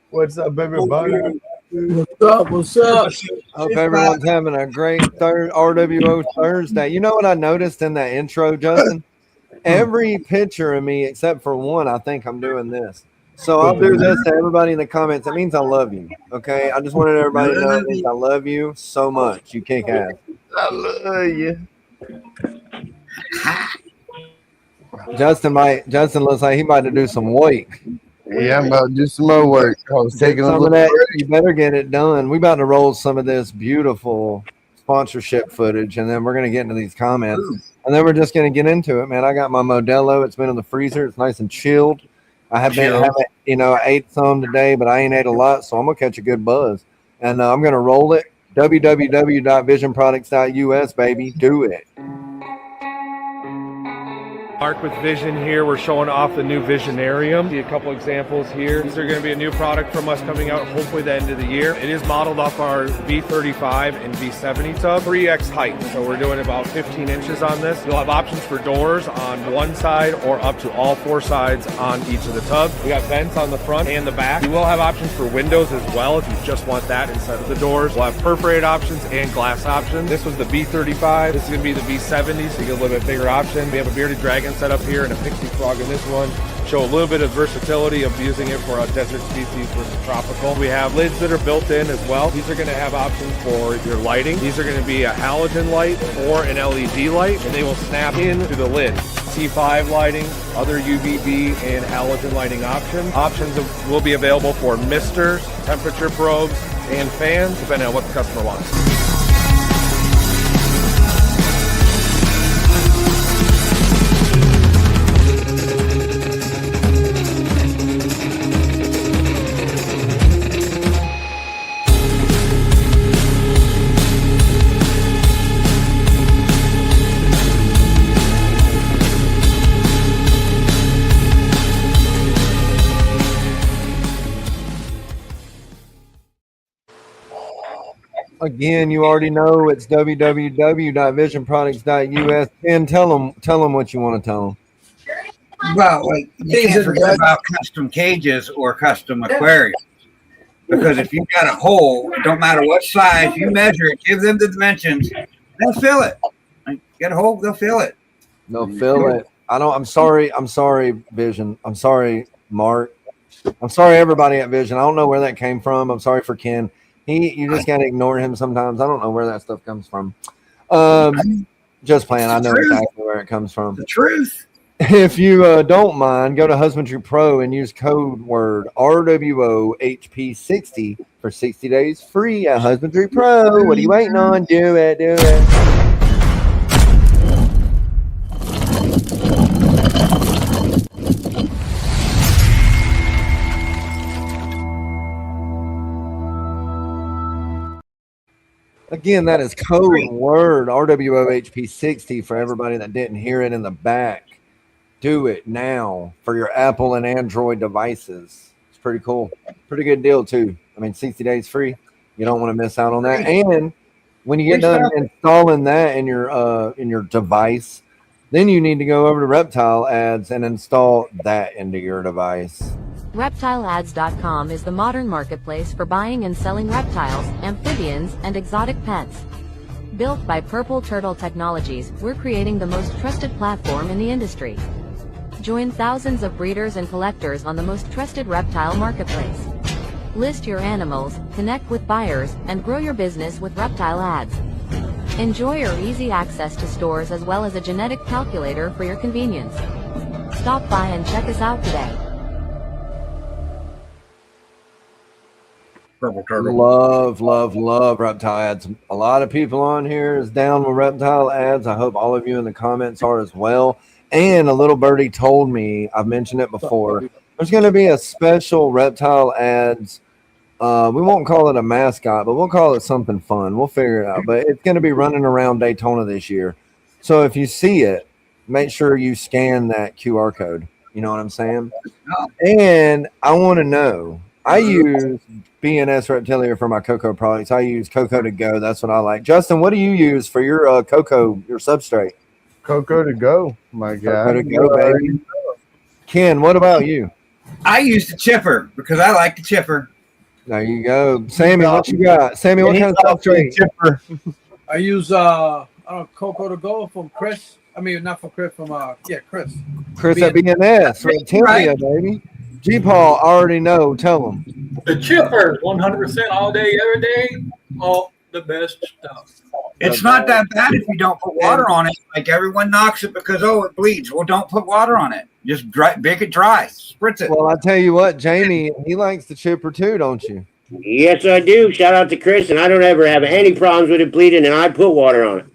What's up, everybody? What's up? Hope everyone's having a great R.W.O. Thursday. You know what I noticed in that intro, Justin? Every picture of me, except for one, I think I'm doing this. So I'll do this to everybody in the comments. It means I love you. Okay. I just wanted everybody to know it means I love you so much. You kick ass. I love you. Justin looks like he about to do some work. Yeah, I'm about to do some more work. I was taking some of that. You better get it done. We about to roll some of this beautiful sponsorship footage, and then we're gonna get into these comments, and then we're just gonna get into it, man. I got my Modelo. It's been in the freezer. It's nice and chilled. I I ate some today, but I ain't ate a lot, so I'm gonna catch a good buzz, and I'm gonna roll it. www.visionproducts.us, baby. Do it. Mark with Vision here. We're showing off the new Visionarium. See a couple examples here. These are going to be a new product from us coming out hopefully the end of the year. It is modeled off our V35 and V70 tub, 3x height. So we're doing about 15 inches on this. You'll have options for doors on one side or up to all four sides on each of the tubs. We got vents on the front and the back. You will have options for windows as well if you just want that instead of the doors. We'll have perforated options and glass options. This was the V35. This is going to be the V70, so you get a little bit bigger option. We have a bearded dragon set up here and a pixie frog in this one. Show a little bit of versatility of using it for a desert species versus tropical. We have lids that are built in as well. These are going to have options for your lighting. These are going to be a halogen light or an LED light, and they will snap into the lid. C5 lighting, other UVB and halogen lighting options. Options will be available for misters, temperature probes, and fans, depending on what the customer wants. Again, you already know it's www.visionproducts.us. And tell them what you want to tell them. Well, like, you can't forget about custom cages or custom aquariums. Because if you've got a hole, it don't matter what size, you measure it, give them the dimensions, they'll fill it. Like, get a hole, they'll fill it. They'll fill it. I'm sorry, Vision. I'm sorry, Mark. I'm sorry, everybody at Vision. I don't know where that came from. I'm sorry for Ken. You just gotta ignore him sometimes. I don't know where that stuff comes from. Just playing. I know exactly where it comes from. The truth. If you don't mind, go to Husbandry Pro and use code word R.W.O HP60 for 60 days free at Husbandry Pro. What are you waiting on? Do it. Do it. Again, that is code word R.W.O HP60 for everybody that didn't hear it in the back. Do it now for your Apple and Android devices. It's pretty cool. Pretty good deal, too. I mean, 60 days free. You don't want to miss out on that. And when you get done installing that in your device, then you need to go over to Reptile Ads and install that into your device. ReptileAds.com is the modern marketplace for buying and selling reptiles, amphibians, and exotic pets. Built by Purple Turtle Technologies, we're creating the most trusted platform in the industry. Join thousands of breeders and collectors on the most trusted reptile marketplace. List your animals, connect with buyers, and grow your business with Reptile Ads. Enjoy our easy access to stores as well as a genetic calculator for your convenience. Stop by and check us out today. Purple turtle. Love Reptile Ads. A lot of people on here is down with Reptile Ads. I hope all of you in the comments are as well. And a little birdie told me, I've mentioned it before, there's going to be a special Reptile Ads. We won't call it a mascot, but we'll call it something fun. We'll figure it out. But it's going to be running around Daytona this year. So if you see it, make sure you scan that QR code. You know what I'm saying? And I want to know, I use B&S Reptilia for my cocoa products. I use Cocoa to Go. That's what I like. Justin, what do you use for your cocoa, your substrate? Cocoa to Go, my guy. Cocoa to Go, baby. Ken, what about you? I use the chipper because I like the chipper. There you go. Sammy, what you got? Sammy, what kind of substrate? Chipper. I use Cocoa to Go from Chris. I mean, not from Chris, from Chris. Chris at B&S Reptilia, baby. G-Paul, I already know. Tell him. The chipper, 100% all day, every day, all the best stuff. It's not that bad if you don't put water on it. Like everyone knocks it because, it bleeds. Well, don't put water on it. Just bake it dry. Spritz it. Well, I tell you what, Jamie, he likes the chipper too, don't you? Yes, I do. Shout out to Chris, and I don't ever have any problems with it bleeding, and I put water on it.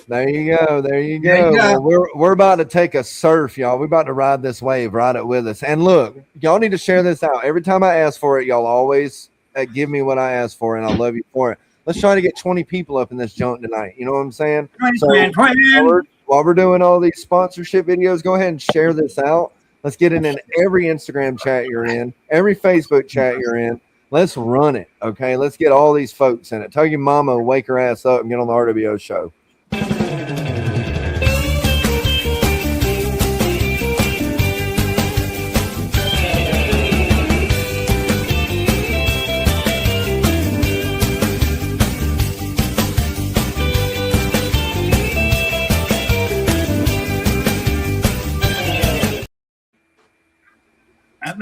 There you go. There you go. There you go. Well, we're about to take a surf, y'all. We're about to ride this wave. Ride it with us. And look, y'all need to share this out. Every time I ask for it, y'all always give me what I ask for, and I love you for it. Let's try to get 20 people up in this junk tonight. You know what I'm saying? While we're doing all these sponsorship videos, go ahead and share this out. Let's get it in every Instagram chat you're in, every Facebook chat you're in. Let's run it, okay? Let's get all these folks in it. Tell your mama, wake her ass up and get on the R.W.O show.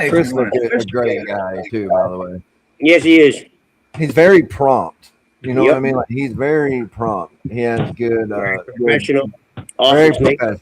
Chris looks a great guy too, by the way. Yes, he is. He's very prompt. You know what I mean? Like, he's very prompt. He has good, Professional. very professional.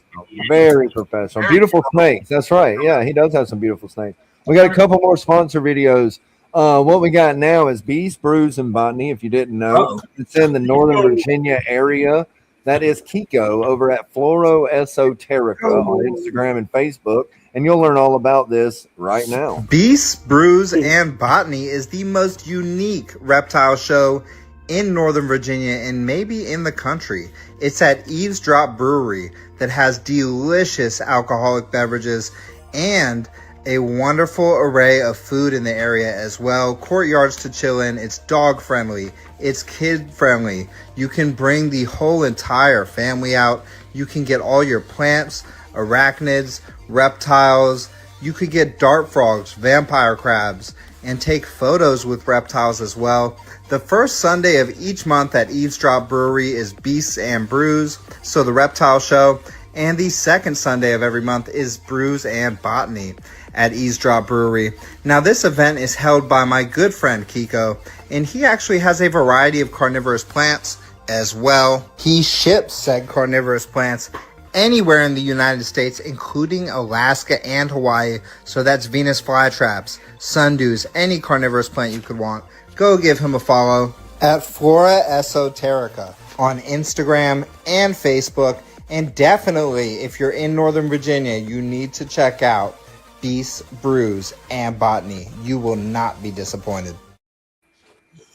Very professional. Beautiful snakes. That's right. Yeah, he does have some beautiful snakes. We got a couple more sponsor videos. What we got now is Beast, Brews, and Botany. If you didn't know, it's in the Northern Virginia area. That is Kiko over at Floro Esoterica on Instagram and Facebook. And you'll learn all about this right now. Beast, Brews, and Botany is the most unique reptile show in Northern Virginia and maybe in the country. It's at Eavesdrop Brewery that has delicious alcoholic beverages and a wonderful array of food in the area as well. Courtyards to chill in. It's dog friendly. It's kid friendly. You can bring the whole entire family out. You can get all your plants, arachnids, reptiles. You could get dart frogs, vampire crabs, and take photos with reptiles as well. The first Sunday of each month at Eavesdrop Brewery is Beasts and Brews, so the reptile show. And the second Sunday of every month is Brews and Botany at Eavesdrop Brewery. Now, this event is held by my good friend Kiko, and he actually has a variety of carnivorous plants as well. He ships said carnivorous plants anywhere in the United States, including Alaska and Hawaii. So that's Venus flytraps, sundews, any carnivorous plant you could want. Go give him a follow at Flora Esoterica on Instagram and Facebook. And definitely, if you're in Northern Virginia, you need to check out Beasts, Brews, and Botany. You will not be disappointed.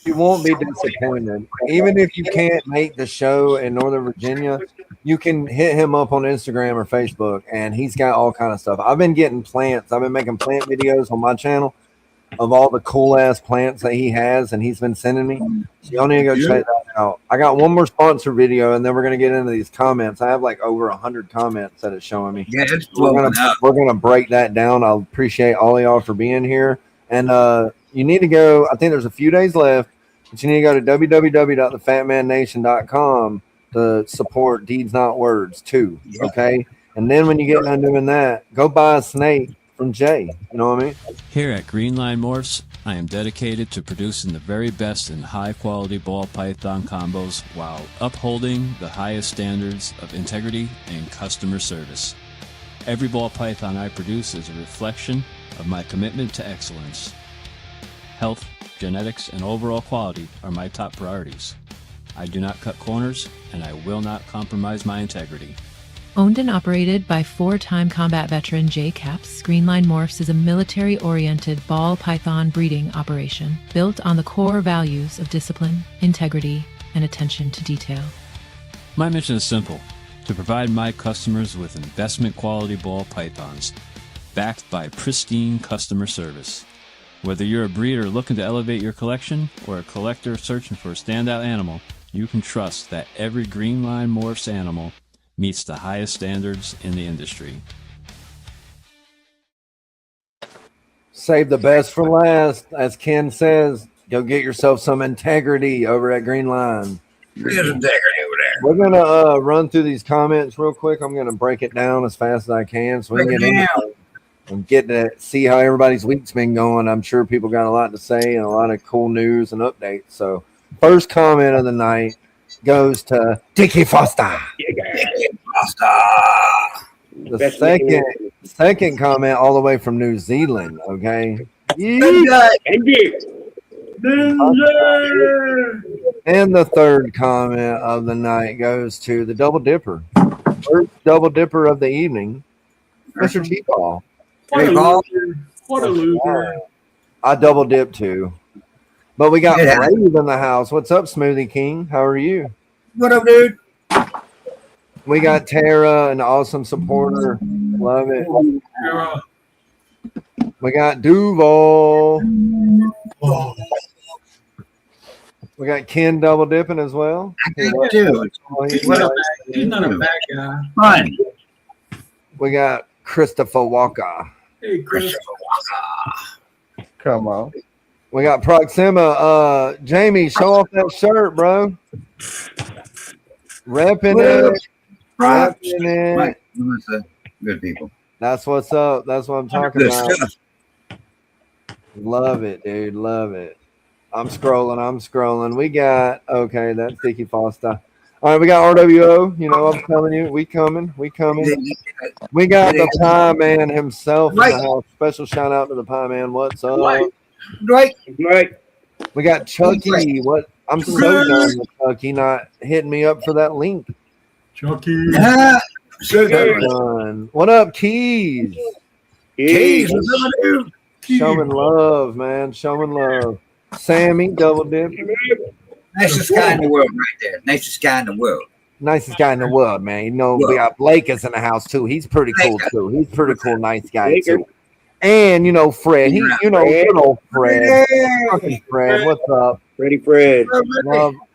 You won't be disappointed. Even if you can't make the show in Northern Virginia, you can hit him up on Instagram or Facebook, and he's got all kind of stuff. I've been getting plants. I've been making plant videos on my channel. of all the cool ass plants that he has and he's been sending me. So y'all need to go check that out. I got one more sponsor video and then we're gonna get into these comments. I have like over 100 comments that it's showing me. Yeah, it's we're gonna break that down. I appreciate all of y'all for being here. And you need to go, I think there's a few days left, but you need to go to www.thefatmannation.com to support Deeds Not Words too. Okay. And then when you get done doing that, go buy a snake from Jay. You know what I mean? Here at Greenline Morphs, I am dedicated to producing the very best in high-quality ball python combos while upholding the highest standards of integrity and customer service. Every ball python I produce is a reflection of my commitment to excellence. Health, genetics, and overall quality are my top priorities. I do not cut corners, and I will not compromise my integrity. Owned and operated by 4-time combat veteran Jay Capps, Greenline Morphs is a military-oriented ball python breeding operation built on the core values of discipline, integrity, and attention to detail. My mission is simple: to provide my customers with investment-quality ball pythons, backed by pristine customer service. Whether you're a breeder looking to elevate your collection or a collector searching for a standout animal, you can trust that every Greenline Morphs animal meets the highest standards in the industry. Save the best for last. As Ken says, go get yourself some integrity over at Greenline. There's integrity over there. We're going to run through these comments real quick. I'm going to break it down as fast as I can so we can get into it and get to see how everybody's week's been going. I'm sure people got a lot to say and a lot of cool news and updates. So first comment of the night goes to Dickie Foster. The second comment all the way from New Zealand. Okay. And the third comment of the night goes to the Double Dipper. First Double Dipper of the evening, Mr. T-Ball. What a loser. I double dip too. But we got Brave in the house. What's up, Smoothie King? How are you? What up, dude? We got Tara, an awesome supporter. Love it. We got Duval. We got Ken double dipping as well. I got too. He's not a bad guy. Fun. We got Christopher Walker. Hey, Christopher Walker. Come on. We got Proxima. Jamie, show off that shirt, bro. Repping it. Repping it. Good people. That's what's up. That's what I'm talking about. Love it, dude. Love it. I'm scrolling. We got, okay, that's Dickie Foster. All right, we got R.W.O. You know, I'm telling you, we coming. We got the Pie Man himself in the house. Special shout out to the Pie Man. What's up? Right. We got Chucky. What? I'm so done with Chucky not hitting me up for that link. Chucky. So done. What up, Keys? Keys. Showing love, man. Showing love. Sammy, double dip. Nicest guy in the world right there. Nicest guy in the world. Nicest guy in the world, man. You know, we got Blake is in the house, too. He's pretty cool, too. He's pretty cool, nice guy, too. And, you know, Fred. Good old Fred. Fred, what's up? Freddie Fred.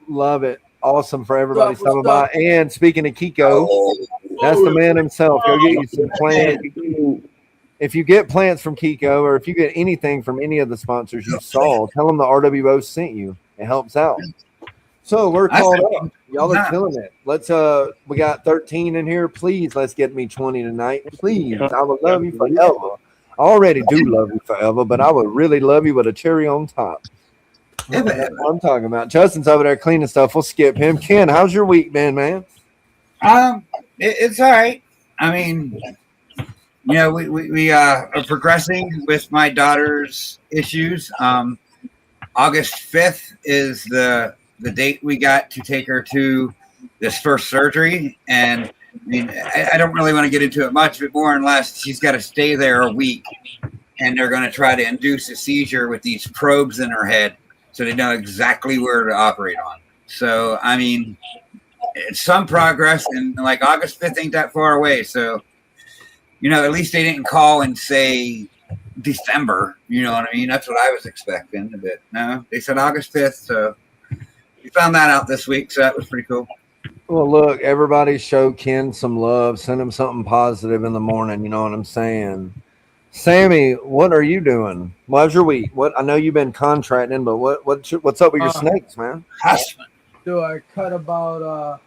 Love it. Awesome for everybody stopping by. And speaking of Kiko, that's the man himself. Go get you some plants. If you get plants from Kiko or if you get anything from any of the sponsors you saw, tell them the R.W.O. sent you. It helps out. So we're caught up. Y'all are killing it. Let's we got 13 in here. Please, let's get me 20 tonight. Please. I would love you forever. I already do love you forever, but I would really love you with a cherry on top. That's what I'm talking about. Justin's over there cleaning stuff. We'll skip him. Ken, how's your week been, man? It's all right. I mean, you know, we are progressing with my daughter's issues. August 5th is the date we got to take her to this first surgery. And I mean, I don't really want to get into it much, but more or less, she's got to stay there a week. And they're going to try to induce a seizure with these probes in her head so they know exactly where to operate on. So, I mean, it's some progress. And like August 5th ain't that far away. So, you know, at least they didn't call and say December. You know what I mean? That's what I was expecting. But no, they said August 5th. So we found that out this week. So that was pretty cool. Well, look, everybody show Ken some love. Send him something positive in the morning. You know what I'm saying? Sammy, what are you doing? How's your week? What I know you've been contracting, but what's up with your snakes, man? Dude, I cut about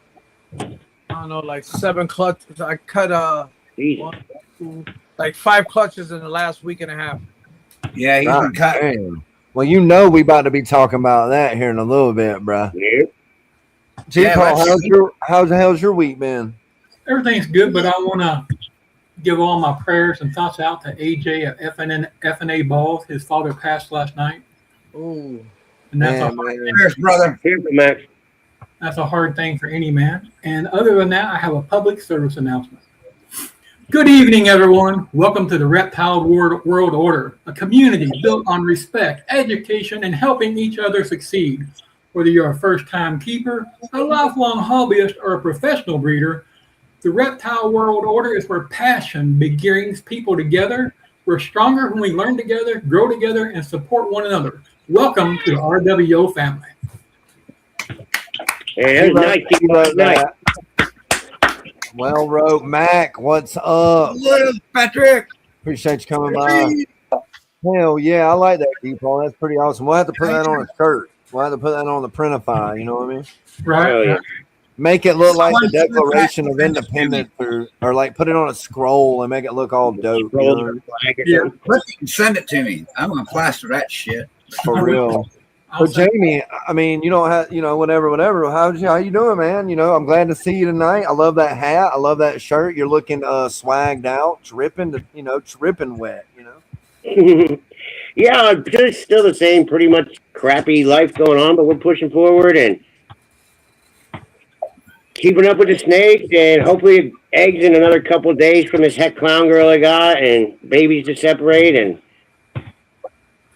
I don't know, like 7 clutches. I cut 1, 2, like 5 clutches in the last week and a half. Yeah, he's been cutting. Well, you know we about to be talking about that here in a little bit, bro. Yeah. G-Paul, how's your week been? Everything's good, but I want to give all my prayers and thoughts out to AJ at FNA Balls. His father passed last night. Oh, and that's brother. Max. That's a hard thing for any man. And other than that, I have a public service announcement. Good evening, everyone. Welcome to the Reptile World Order, a community built on respect, education, and helping each other succeed. Whether you're a first-time keeper, a lifelong hobbyist, or a professional breeder, the Reptile World Order is where passion brings people together. We're stronger when we learn together, grow together, and support one another. Welcome to the R.W.O family. Hey, that was nice. Well, wrote Mac, what's up? What up, Patrick? Appreciate you coming by. Hell yeah, I like that, G-Paul. That's pretty awesome. We'll have to put that on a shirt. We'll have to put that on the Printify, you know what I mean? Right. Yeah. Make it look like the Declaration of Independence, or like put it on a scroll and make it look all dope. You know? Yeah, send it to me. I'm gonna plaster that shit for real. So Jamie, I mean, you don't have, whatever. How you doing, man? I'm glad to see you tonight. I love that hat. I love that shirt. You're looking swagged out, dripping wet. Yeah, it's still the same, pretty much crappy life going on, but we're pushing forward and keeping up with the snakes, and hopefully eggs in another couple of days from this heck clown girl I got, and babies to separate, and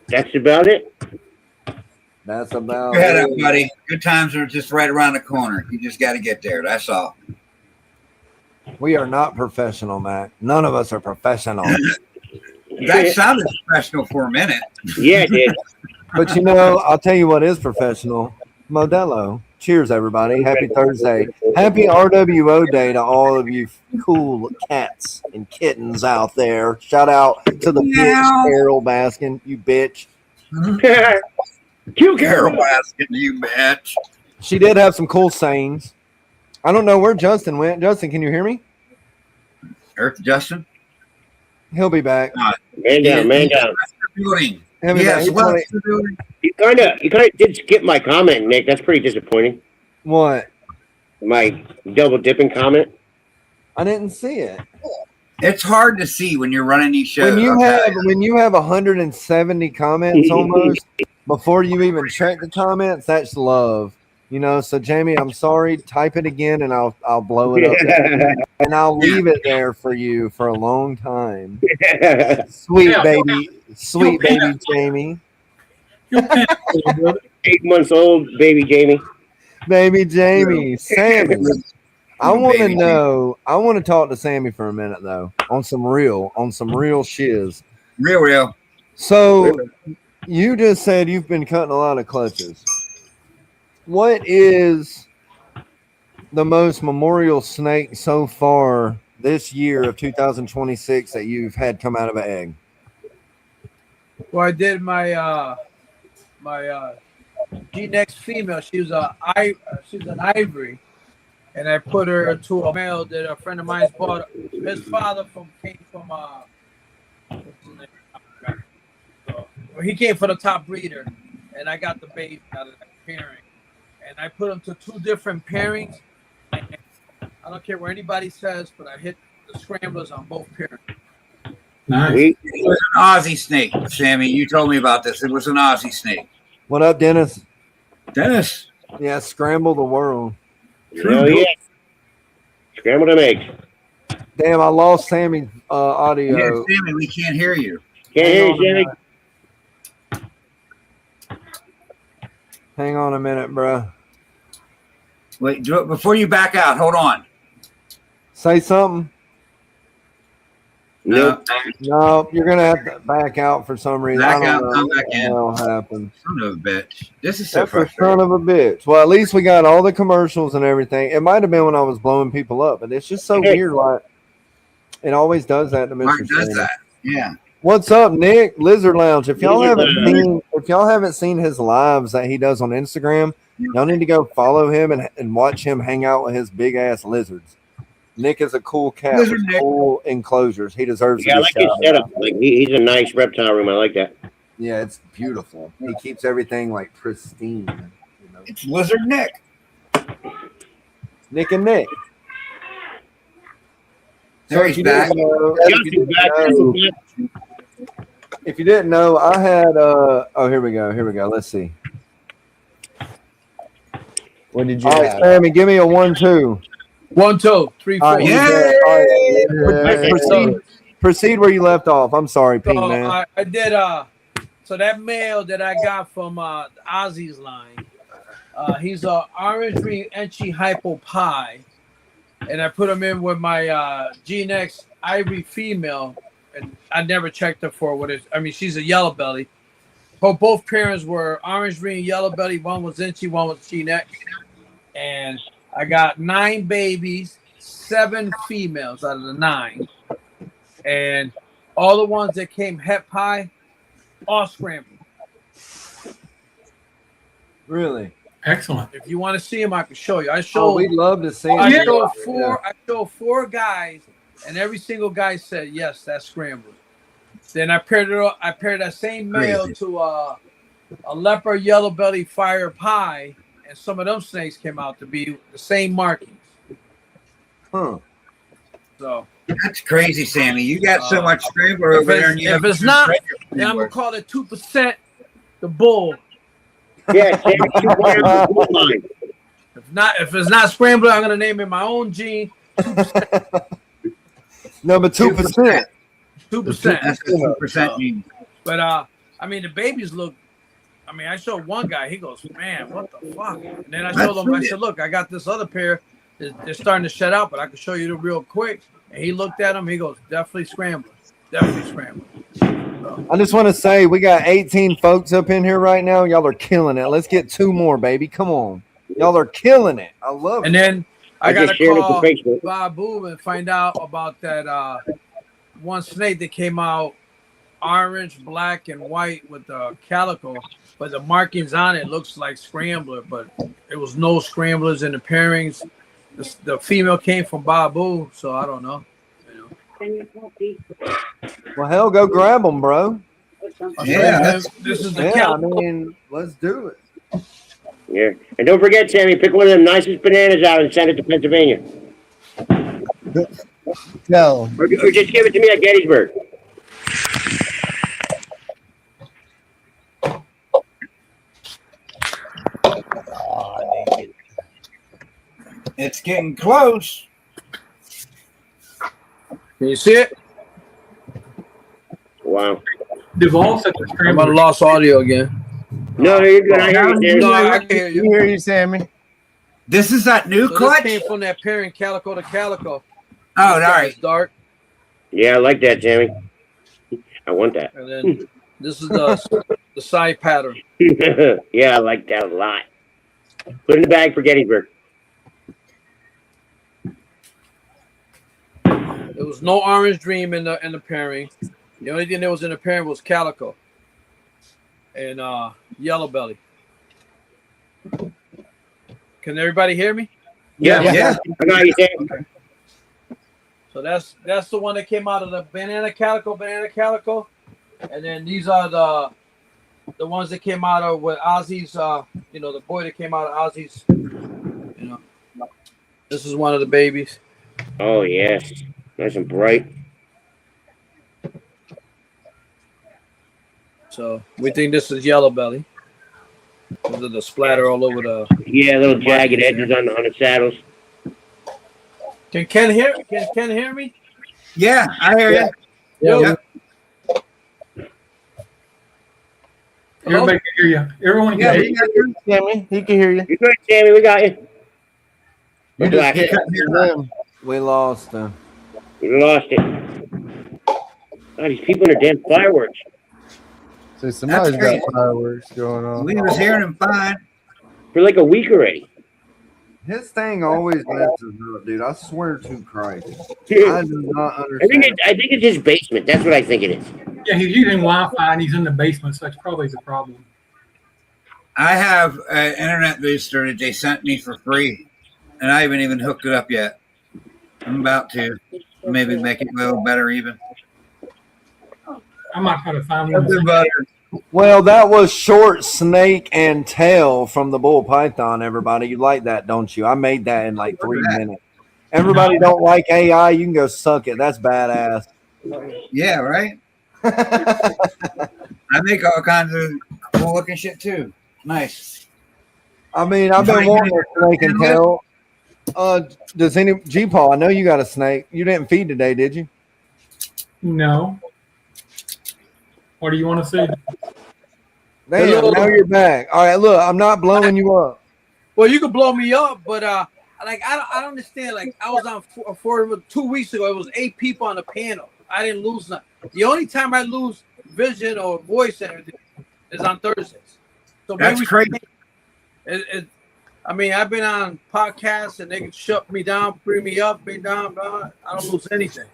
that's about it. That's about Go ahead, buddy. Good times are just right around the corner. You just got to get there. That's all. We are not professional, Mac. None of us are professional. That sounded professional for a minute. Yeah, it did. But I'll tell you what is professional. Modelo. Cheers, everybody. Happy Thursday. Happy R.W.O day to all of you cool cats and kittens out there. Shout out to the bitch, Carol Baskin, you bitch. Cute Carol Baskin, you bitch. She did have some cool sayings. I don't know where Justin went. Justin, can you hear me? Earth Justin? He'll be back. Man down. Yes, you kind of did skip my comment, Nick. That's pretty disappointing. What? My double dipping comment. I didn't see it. It's hard to see when you're running these shows. When you have 170 comments almost before you even check the comments, that's love. So Jamie, I'm sorry. Type it again, and I'll blow it up, and'll leave it there for you for a long time. Sweet baby Jamie. 8 months old, baby Jamie. Baby Jamie, Sammy. I want to know. I want to talk to Sammy for a minute though, on some real shiz. Real. So, you just said you've been cutting a lot of clutches. What is the most memorial snake so far this year of 2026 that you've had come out of an egg? Well, I did my G-Next female. She was an ivory, and I put her to a male that a friend of mine bought. His father came from he came from the top breeder, and I got the baby out of that pairing. And I put them to 2 different pairings. I don't care what anybody says, but I hit the scramblers on both pairings. Nice. It was an Aussie snake, Sammy. You told me about this. It was an Aussie snake. What up, Dennis? Dennis. Yeah, scramble the world. Oh, yeah. Scramble them eggs. Damn, I lost Sammy's audio. Yeah, Sammy, we can't hear you. Can't hear you, Sammy. Hang on a minute, bro. Wait, before you back out, hold on. Say something. Nope. No, you're gonna have to back out for some reason. Back I out, don't know come back what the in. hell happened. Son of a bitch. This is so That's a frustrating. son of a bitch. Well, at least we got all the commercials and everything. It might have been when I was blowing people up, but it's just so weird. Like it always does that to Mark Mr. does Sanders. that. Yeah. What's up, Nick? Lizard Lounge. If y'all Lizard haven't seen his lives that he does on Instagram, y'all need to go follow him and watch him hang out with his big ass lizards. Nick is a cool cat Lizard with Nick. cool enclosures. He deserves Yeah, I to be like his shouted setup. out. Like he's a nice reptile room. I like that. Yeah, it's beautiful. He keeps everything like pristine. You know? It's Lizard Nick. Nick and Nick. There he's back. If you didn't know, I had here we go. Let's see. What did you All right, have? Sammy, give me a 1-2. 1, 2, 3, 4. All right, Yeah. all right. Proceed where you left off. I'm sorry, Pink So Man. I did so that male that I got from Ozzy's line, he's a orange green Enchi hypo pie, and I put him in with my G-Nex Ivory female, and I never checked her for what it. I mean, she's a yellow belly. But both parents were orange green yellow belly. One was Enchi, one was G-Nex, and I got 9 babies, 7 females out of the 9. And all the ones that came het pie, all scrambled. Really? Excellent. If you want to see them, I can show you. I Oh, showed. we'd love to see I it. showed 4. I showed 4 guys, and every single guy said yes, that's scrambled. Then I paired it up. I paired that same male Crazy. to a leopard yellow belly fire pie, and some of them snakes came out to be the same markings. Huh. So That's crazy, Sammy. You got so much scrambler over there. And you if it's not, then I'm gonna call it 2% the bull. Yeah, Sammy, line. If it's not scrambler, I'm gonna name it my own gene. Number 2%. 2%. That's the 2% mean. But I mean, the babies look. I mean, I showed one guy. He goes, "Man, what the fuck?" And then I showed him. I said, "Look, I got this other pair. They're starting to shut out, but I can show you the real quick." And he looked at them. He goes, "Definitely scrambler. Definitely scrambler." So, I just want to say we got 18 folks up in here right now. Y'all are killing it. Let's get 2 more, baby. Come on. Y'all are killing it. I love and it. then I got just to shared it to call Facebook. Babu and find out about that one snake that came out orange, black, and white with the calico, but the markings on it looks like scrambler, but there was no scramblers in the pairings. The female came from Babu, so I don't know. Well, hell, go grab them, bro. Yeah, this is the Yeah, I calico. mean, let's do it. Yeah. And don't forget, Sammy, pick one of them nicest bananas out and send it to Pennsylvania. No. Or just give it to me at Gettysburg. it's getting close. Can you see it? Wow. Duvall said the I might scrambler. have lost audio again. No, you're good. I hear you, No, Sammy. I can hear We you. hear you, Sammy. This is that new So this clutch? came from that pairing calico to calico. Oh, all This guy right. is dark, Yeah, I like that, Sammy. I want that. and then this is the side pattern. Yeah, I like that a lot. Put it in the bag for Gettysburg. There was no orange dream in the pairing. The only thing that was in the pairing was calico and yellow belly. Can everybody hear me? Yeah, Yeah. I got you, Sammy. So that's the one that came out of the banana calico, and then these are the ones that came out of with Ozzy's. The boy that came out of Ozzy's. This is one of the babies. Oh, yes. Nice and bright. So we think this is yellow belly. Because of the splatter all over the. Yeah, little jagged edges on the saddles. Can Ken hear me? Yeah, I hear you. Yo. Yep. Hello? Everybody can hear you. Everyone can Yeah, hear we you. got you. Sammy, he can hear you. You good, Sammy? We got you. You Black. just couldn't hear them. We lost them. We lost it. Oh, these people in their damn fireworks. So somebody's That's got great. fireworks going on. We was hearing him fine. For like a week already. His thing always messes up, dude. I swear to Christ. Yeah. I do not I understand. think it's his basement. That's what I think it is. Yeah, he's using Wi-Fi and he's in the basement, so that's probably the problem. I have an internet booster that they sent me for free, and I haven't even hooked it up yet. I'm about to maybe make it a little better even. I might try to find one. Something better. Well, that was short snake and tail from the bull python, everybody. You like that, don't you? I made that in like 3 minutes. Everybody don't like AI, you can go suck it. That's badass. Yeah, right? I make all kinds of cool looking shit too. Nice. I mean, I've been wanting a snake and tail. Does any G-Paul, I know you got a snake. You didn't feed today, did you? No. What do you want to see? Damn, now you're back. All right, look, I'm not blowing you up. Well, you can blow me up, but like I don't understand. Like I was on for 2 weeks ago. It was 8 people on the panel. I didn't lose nothing. The only time I lose vision or voice and everything is on Thursdays. So That's crazy. I mean, I've been on podcasts and they can shut me down, bring me up, bring down, blah. I don't lose anything.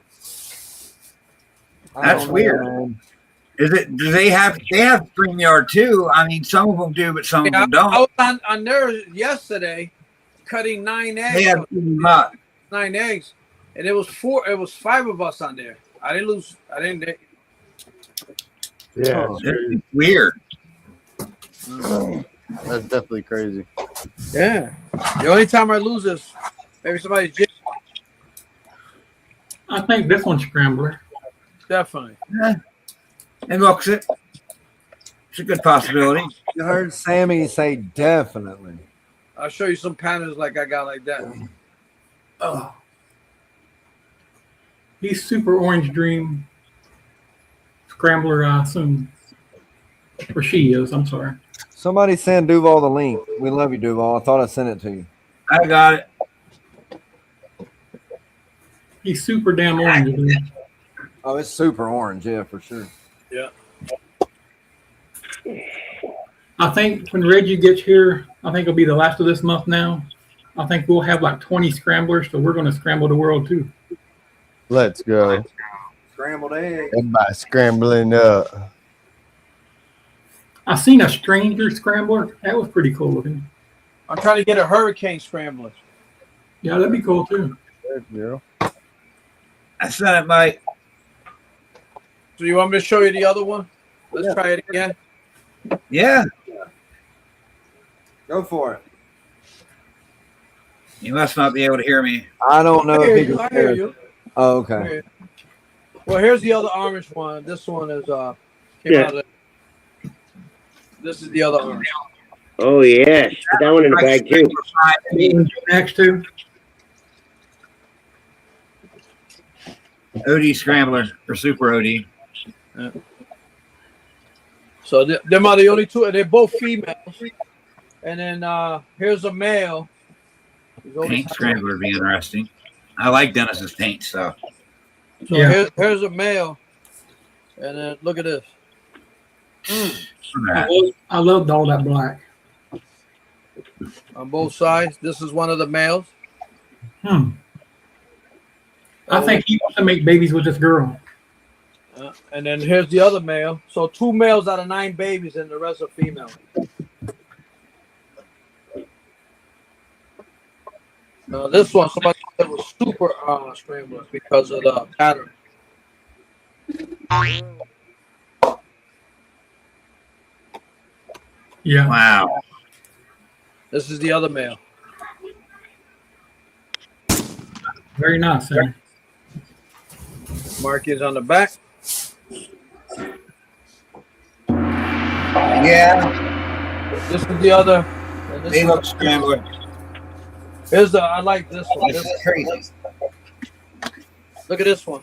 That's weird. Man. Is it? Do they have StreamYard too? I mean, some of them do, but some of them don't. I was on there yesterday, cutting 9 eggs. They have 9 eggs, and it was 5 of us on there. I didn't lose. Yeah, It's weird. that's definitely crazy. Yeah. The only time I lose is maybe somebody's I think this one's Scrambler. definitely. Yeah. It looks it. It's a good possibility. You heard Sammy say definitely. I'll show you some patterns like I got like that. Oh. He's Super Orange Dream Scrambler, I assume. Or she is, I'm sorry. Somebody send Duval the link. We love you, Duval. I thought I sent it to you. I got it. He's super damn orange, dude. Oh, it's super orange, yeah, for sure. Yeah. I think when Reggie gets here, I think it'll be the last of this month now. I think we'll have like 20 scramblers, so we're going to scramble the world too. Let's go. Scrambled egg. Everybody scrambling up. I seen a stranger scrambler. That was pretty cool looking. I'm trying to get a hurricane scrambler. Yeah, that'd be cool too. There you I sent it, Mike. So you want me to show you the other one? Let's try it again. Yeah. Go for it. You must not be able to hear me. I don't know if he can I hear hear us. you. Oh, okay. Well, here's the other orange one. This one is came out of this is the other orange. Oh, yes. Put that one in the bag, too. Next to OD Scrambler or Super OD. Yeah. So them are the only two. They're both females. And then here's a male. Paint Scrambler would be interesting. I like Dennis's paint stuff. So Yeah. here's a male. And then look at this. I loved all that black. On both sides. This is one of the males. I think he wants to make babies with this girl. And then here's the other male. So 2 males out of 9 babies, and the rest are female. This one, somebody said was super scrambler because of the pattern. Yeah. Wow. This is the other male. Very nice. Sam. Mark is on the back. Yeah. This is the other. And this They is look Scrambler. Here's the. I like this one. This is crazy. Look at this one.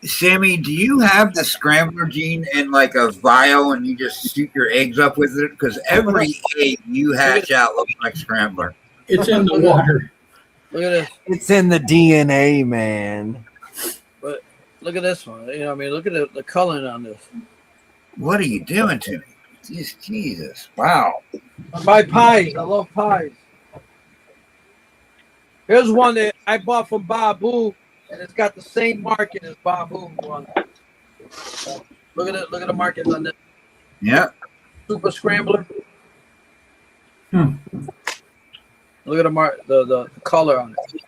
Sammy, do you have the Scrambler gene in like a vial and you just shoot your eggs up with it? Because every egg you hatch out looks like Scrambler. It's in the water. Look at this. It's in the DNA, man. But look at this one. You know what I mean? Look at the coloring on this. What are you doing to me? Jesus. Wow. I buy pies. I love pies. Here's one that I bought from Babu, and it's got the same market as Babu one. Look at it. Look at the markings on this. Yeah. Super Scrambler. Hmm. Look at the color on it.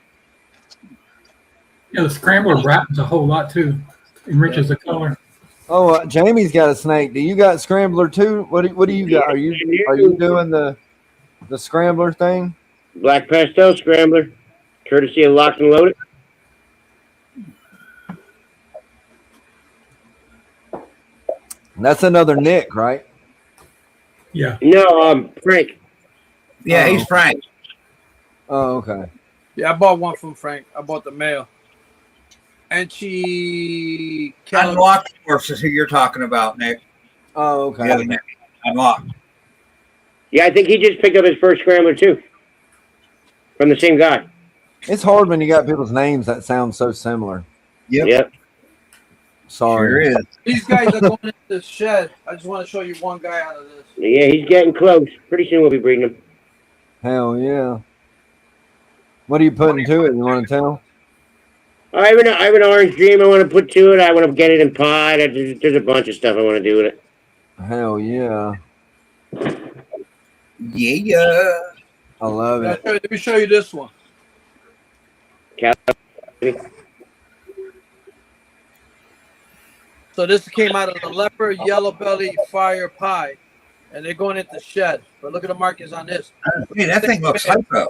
Yeah, the scrambler wraps a whole lot too. Enriches the color. Oh, Jamie's got a snake. Do you got Scrambler too? What do you got? Are you doing the Scrambler thing? Black Pastel Scrambler, courtesy of Locked and Loaded. That's another Nick, right? Yeah. No, Frank. Yeah, he's Frank. Oh, okay. Yeah, I bought one from Frank. I bought the male. And she Unlocked Morphs is who you're talking about, Nick. Oh, okay. The other Nick. Unlocked. Yeah, I think he just picked up his first Scrambler too, from the same guy. It's hard when you got people's names that sound so similar. Yep. Sorry. Sure is. These guys are going into the shed. I just want to show you one guy out of this. Yeah, he's getting close. Pretty soon we'll be breeding him. Hell yeah. What are you putting to it? You want to tell? I have an orange dream I want to put to it. I want to get it in pie. There's a bunch of stuff I want to do with it. Hell yeah. Yeah. I love it. Let me show you this one. So this came out of the leopard yellow belly fire pie, and they're going into shed. But look at the markings on this. Hey, that thing looks hypo.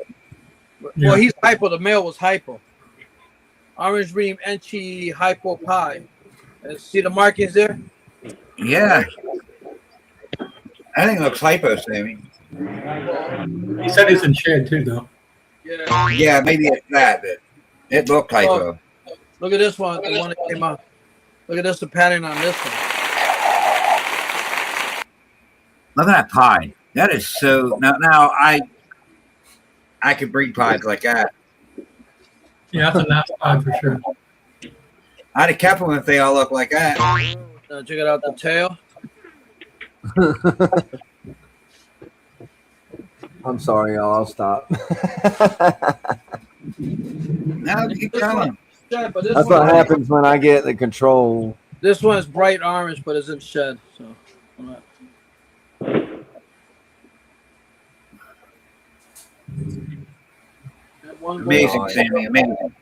Well, he's hypo. The male was hypo. Orange Ream Enchi hypo pie. And see the markings there? Yeah. I think it looks hypo, Sammy. He said it's in shed too, though. Yeah. Yeah, maybe it's that, but it looked hypo. Look at this one. The one that came out. Look at this, the pattern on this one. Look at that pie. That is so. Now I could breed pies like that. Yeah, that's a nice pie for sure. I'd have kept them if they all look like that. Check it out, the tail. I'm sorry, y'all. I'll stop. Now keep going. Shed, but this That's one, what happens when I get the control. This one is bright orange, but it's in shed. So, Amazing, Sammy. Amazing.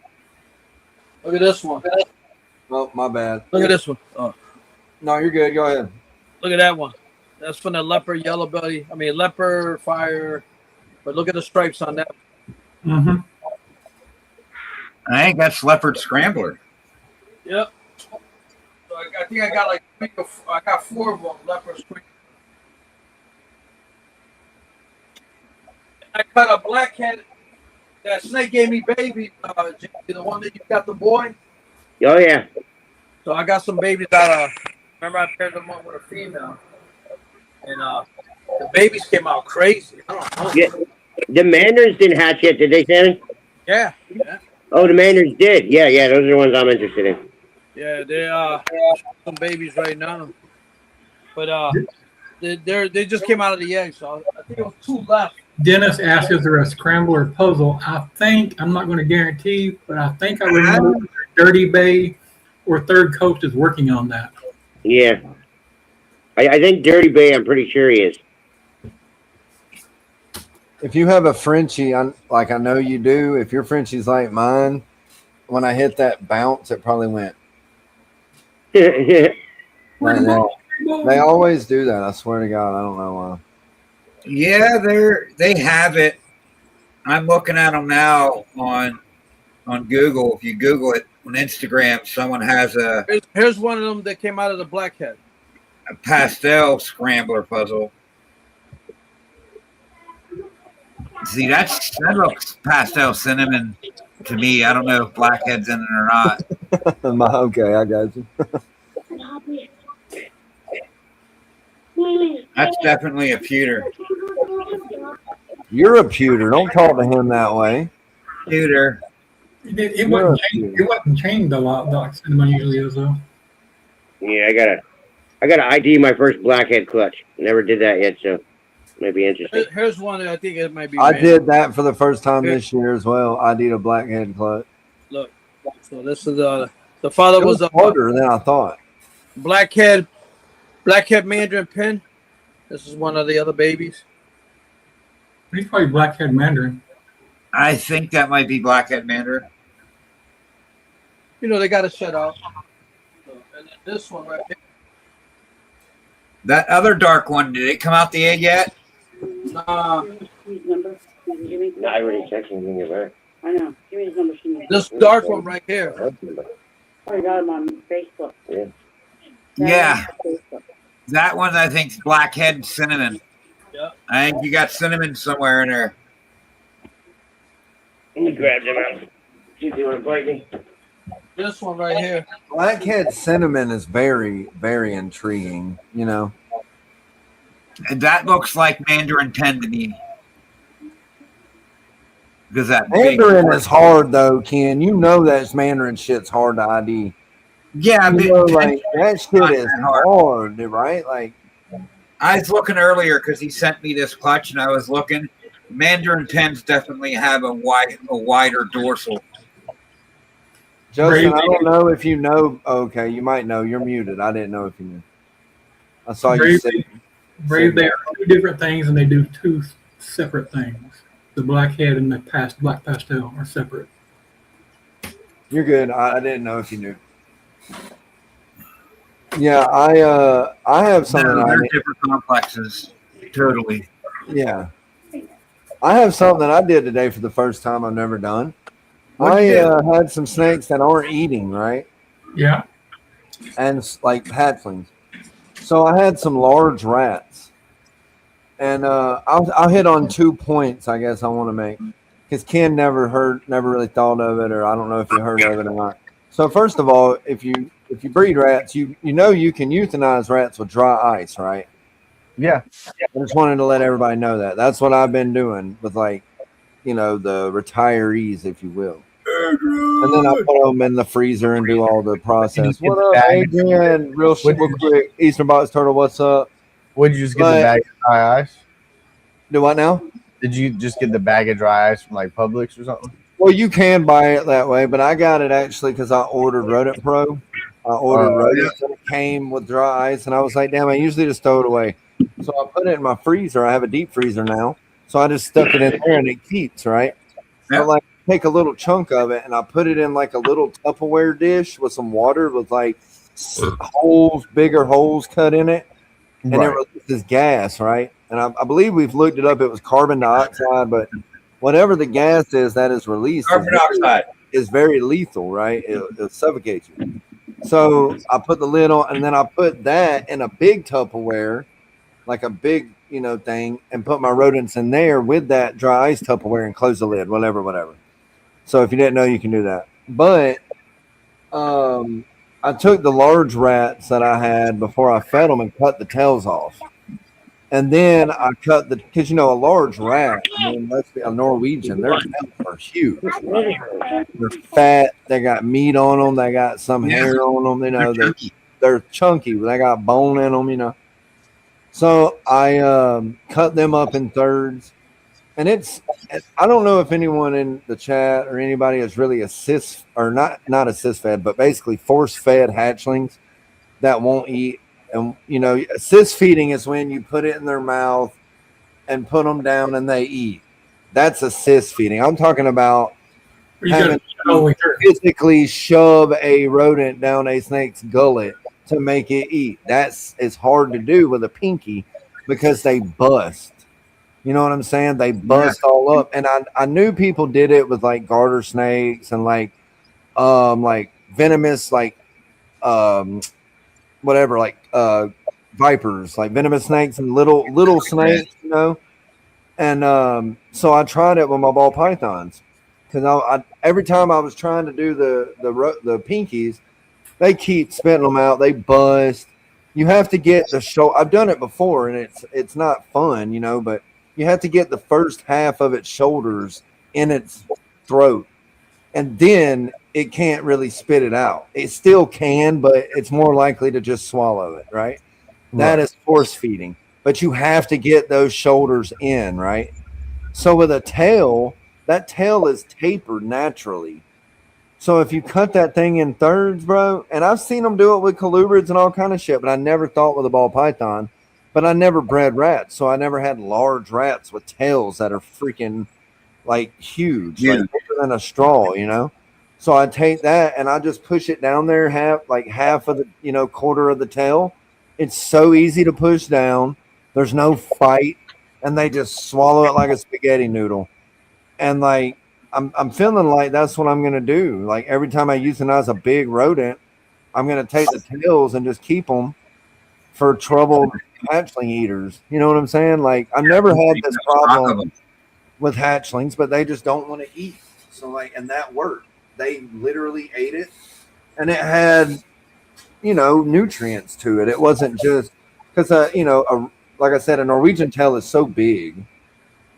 Look at this one. Oh, my bad. Look at this one. Oh. No, you're good. Go ahead. Look at that one. That's from the leopard yellow belly. I mean, leopard fire. But look at the stripes on that. Mm-hmm. I think that's leopard scrambler. Yep. So I think I got like I got 4 of them leopard scrambler. I cut a blackhead. That snake gave me baby, the one that you got the boy. Oh yeah. So I got some babies out of. Remember, I paired them up with a female, and the babies came out crazy. I don't know. Yeah. The Mandarins didn't hatch yet, did they, Sammy? Yeah. Yeah. Oh, the Mandarins did. Yeah. Those are the ones I'm interested in. Yeah, they some babies right now, but they just came out of the egg, so I think it was 2 left. Dennis asked, "Is there a scrambler puzzle?" I think, I'm not going to guarantee, but I think I remember Dirty Bay or Third Coast is working on that. Yeah. I think Dirty Bay, I'm pretty sure he is. If you have a Frenchie, like I know you do, if your Frenchie's like mine, when I hit that bounce, it probably went. Like that. They always do that. I swear to God, I don't know why. Yeah, they have it. I'm looking at them now on Google. If you Google it on Instagram, someone has Here's one of them that came out of the blackhead. a pastel scrambler puzzle. See, that looks pastel cinnamon to me. I don't know if blackhead's in it or not. Okay, I got you. That's definitely a pewter. You're a pewter. Don't talk to him that way. Cuter. It wasn't chained a lot like cinnamon usually is though. Yeah, I gotta ID my first blackhead clutch. Never did that yet, so might be interesting. Here's one that I think it might be. I random. did that for the first time this year as well. I did a blackhead clutch. Look, so this is the father It was was a harder than I thought. blackhead Mandarin pin. This is one of the other babies. He's probably blackhead mandarin. I think that might be blackhead mandarin. You know, they got to shut out. So, and then this one right here. That other dark one, did it come out the egg yet? Nah. I already checked anything about. I know. Give me his number. This dark one right here. I got him on Facebook. Yeah. Yeah. That one, I think, is blackhead cinnamon. Yeah. I think you got cinnamon somewhere in there. Let me grab them out. See if they want to bite me. This one right here. Blackhead cinnamon is very, very intriguing, you know. And that looks like Mandarin 10 to me. Because that Mandarin is hard though, Ken. You know that Mandarin shit's hard to ID. Yeah, you know, like that shit is hard, right? Like I was looking earlier because he sent me this clutch, and I was looking. Mandarin 10s definitely have a wider dorsal. Justin, I don't know if you know. Okay, you might know. You're muted. I didn't know if you knew. I saw you say. Brave, they are two different things, and they do two separate things. The blackhead and the black pastel are separate. You're good. I didn't know if you knew. Yeah, I have something. No, they're different complexes. Totally. Yeah. I have something I did today for the first time I've never done. I had some snakes that aren't eating, right? Yeah. And like hatchlings. So I had some large rats. And I'll hit on 2 points, I guess I want to make. Because Ken never really thought of it, or I don't know if you heard of it or not. So first of all, if you breed rats, you know you can euthanize rats with dry ice, right? Yeah. I just wanted to let everybody know that. That's what I've been doing with, like, you know, the retirees, if you will. And then I put them in the freezer and do all the process. What up, Adrian? Real quick. Eastern Box Turtle, what's up? Would you just get the bag of dry ice? Do what now? Did you just get the bag of dry ice from like Publix or something? Well, you can buy it that way, but I got it actually because I ordered Rodent Pro. I ordered rodents and it came with dry ice, and I was like, damn, I usually just throw it away. So I put it in my freezer. I have a deep freezer now. So I just stuck it in there and it keeps, right? So like take a little chunk of it and I put it in like a little Tupperware dish with some water with like holes, bigger holes cut in it. And it releases gas, right? And I believe we've looked it up. It was carbon dioxide, but whatever the gas is that is released Carbon dioxide is very lethal, right? It'll suffocate you. So I put the lid on, and then I put that in a big Tupperware, like a big, you know, thing, and put my rodents in there with that dry ice Tupperware and close the lid, whatever. So if you didn't know, you can do that. But I took the large rats that I had before I fed them and cut the tails off. And then I cut because, you know, a large rat, I mean, let's be a Norwegian, their tails are huge. They're fat. They got meat on them. They got some hair on them. You know, they're chunky. They got bone in them, you know. So I cut them up in thirds. And I don't know if anyone in the chat or anybody is really assist or not assist fed, but basically force fed hatchlings that won't eat. And, you know, assist feeding is when you put it in their mouth and put them down and they eat. That's assist feeding. I'm talking about having to physically shove a rodent down a snake's gullet to make it eat. It's hard to do with a pinky because they bust. You know what I'm saying? They bust all up. And I knew people did it with like garter snakes and like venomous, like whatever, like vipers, like venomous snakes and little snakes, you know. And so I tried it with my ball pythons because I every time I was trying to do the pinkies, they keep spitting them out. They bust. You have to get the show. I've done it before, and it's not fun, you know. But you have to get the first half of its shoulders in its throat, and then it can't really spit it out. It still can, but it's more likely to just swallow it, right? That is force feeding, but you have to get those shoulders in, right? So with a tail, that tail is tapered naturally. So if you cut that thing in thirds, bro, and I've seen them do it with colubrids and all kind of shit, but I never thought with a ball python. But I never bred rats, so I never had large rats with tails that are freaking like huge, like bigger than a straw, you know. So I take that and I just push it down there, half of the quarter of the tail. It's so easy to push down. There's no fight, and they just swallow it like a spaghetti noodle. And like I'm feeling like that's what I'm gonna do. Like every time I euthanize a big rodent, I'm gonna take the tails and just keep them for troubled hatchling eaters. You know what I'm saying? Like I never had this problem with hatchlings, but they just don't want to eat. So like, and that worked. They literally ate it, and it had, nutrients to it. It wasn't just because, like I said, a Norwegian tail is so big.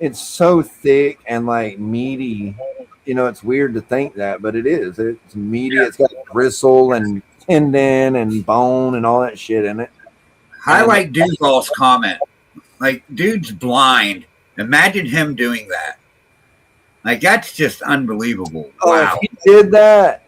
It's so thick and like meaty. It's weird to think that, but it is. It's meaty. It's got bristle and tendon and bone and all that shit in it. I like Duval's comment. Like, dude's blind. Imagine him doing that. Like, that's just unbelievable. Wow. If he did that,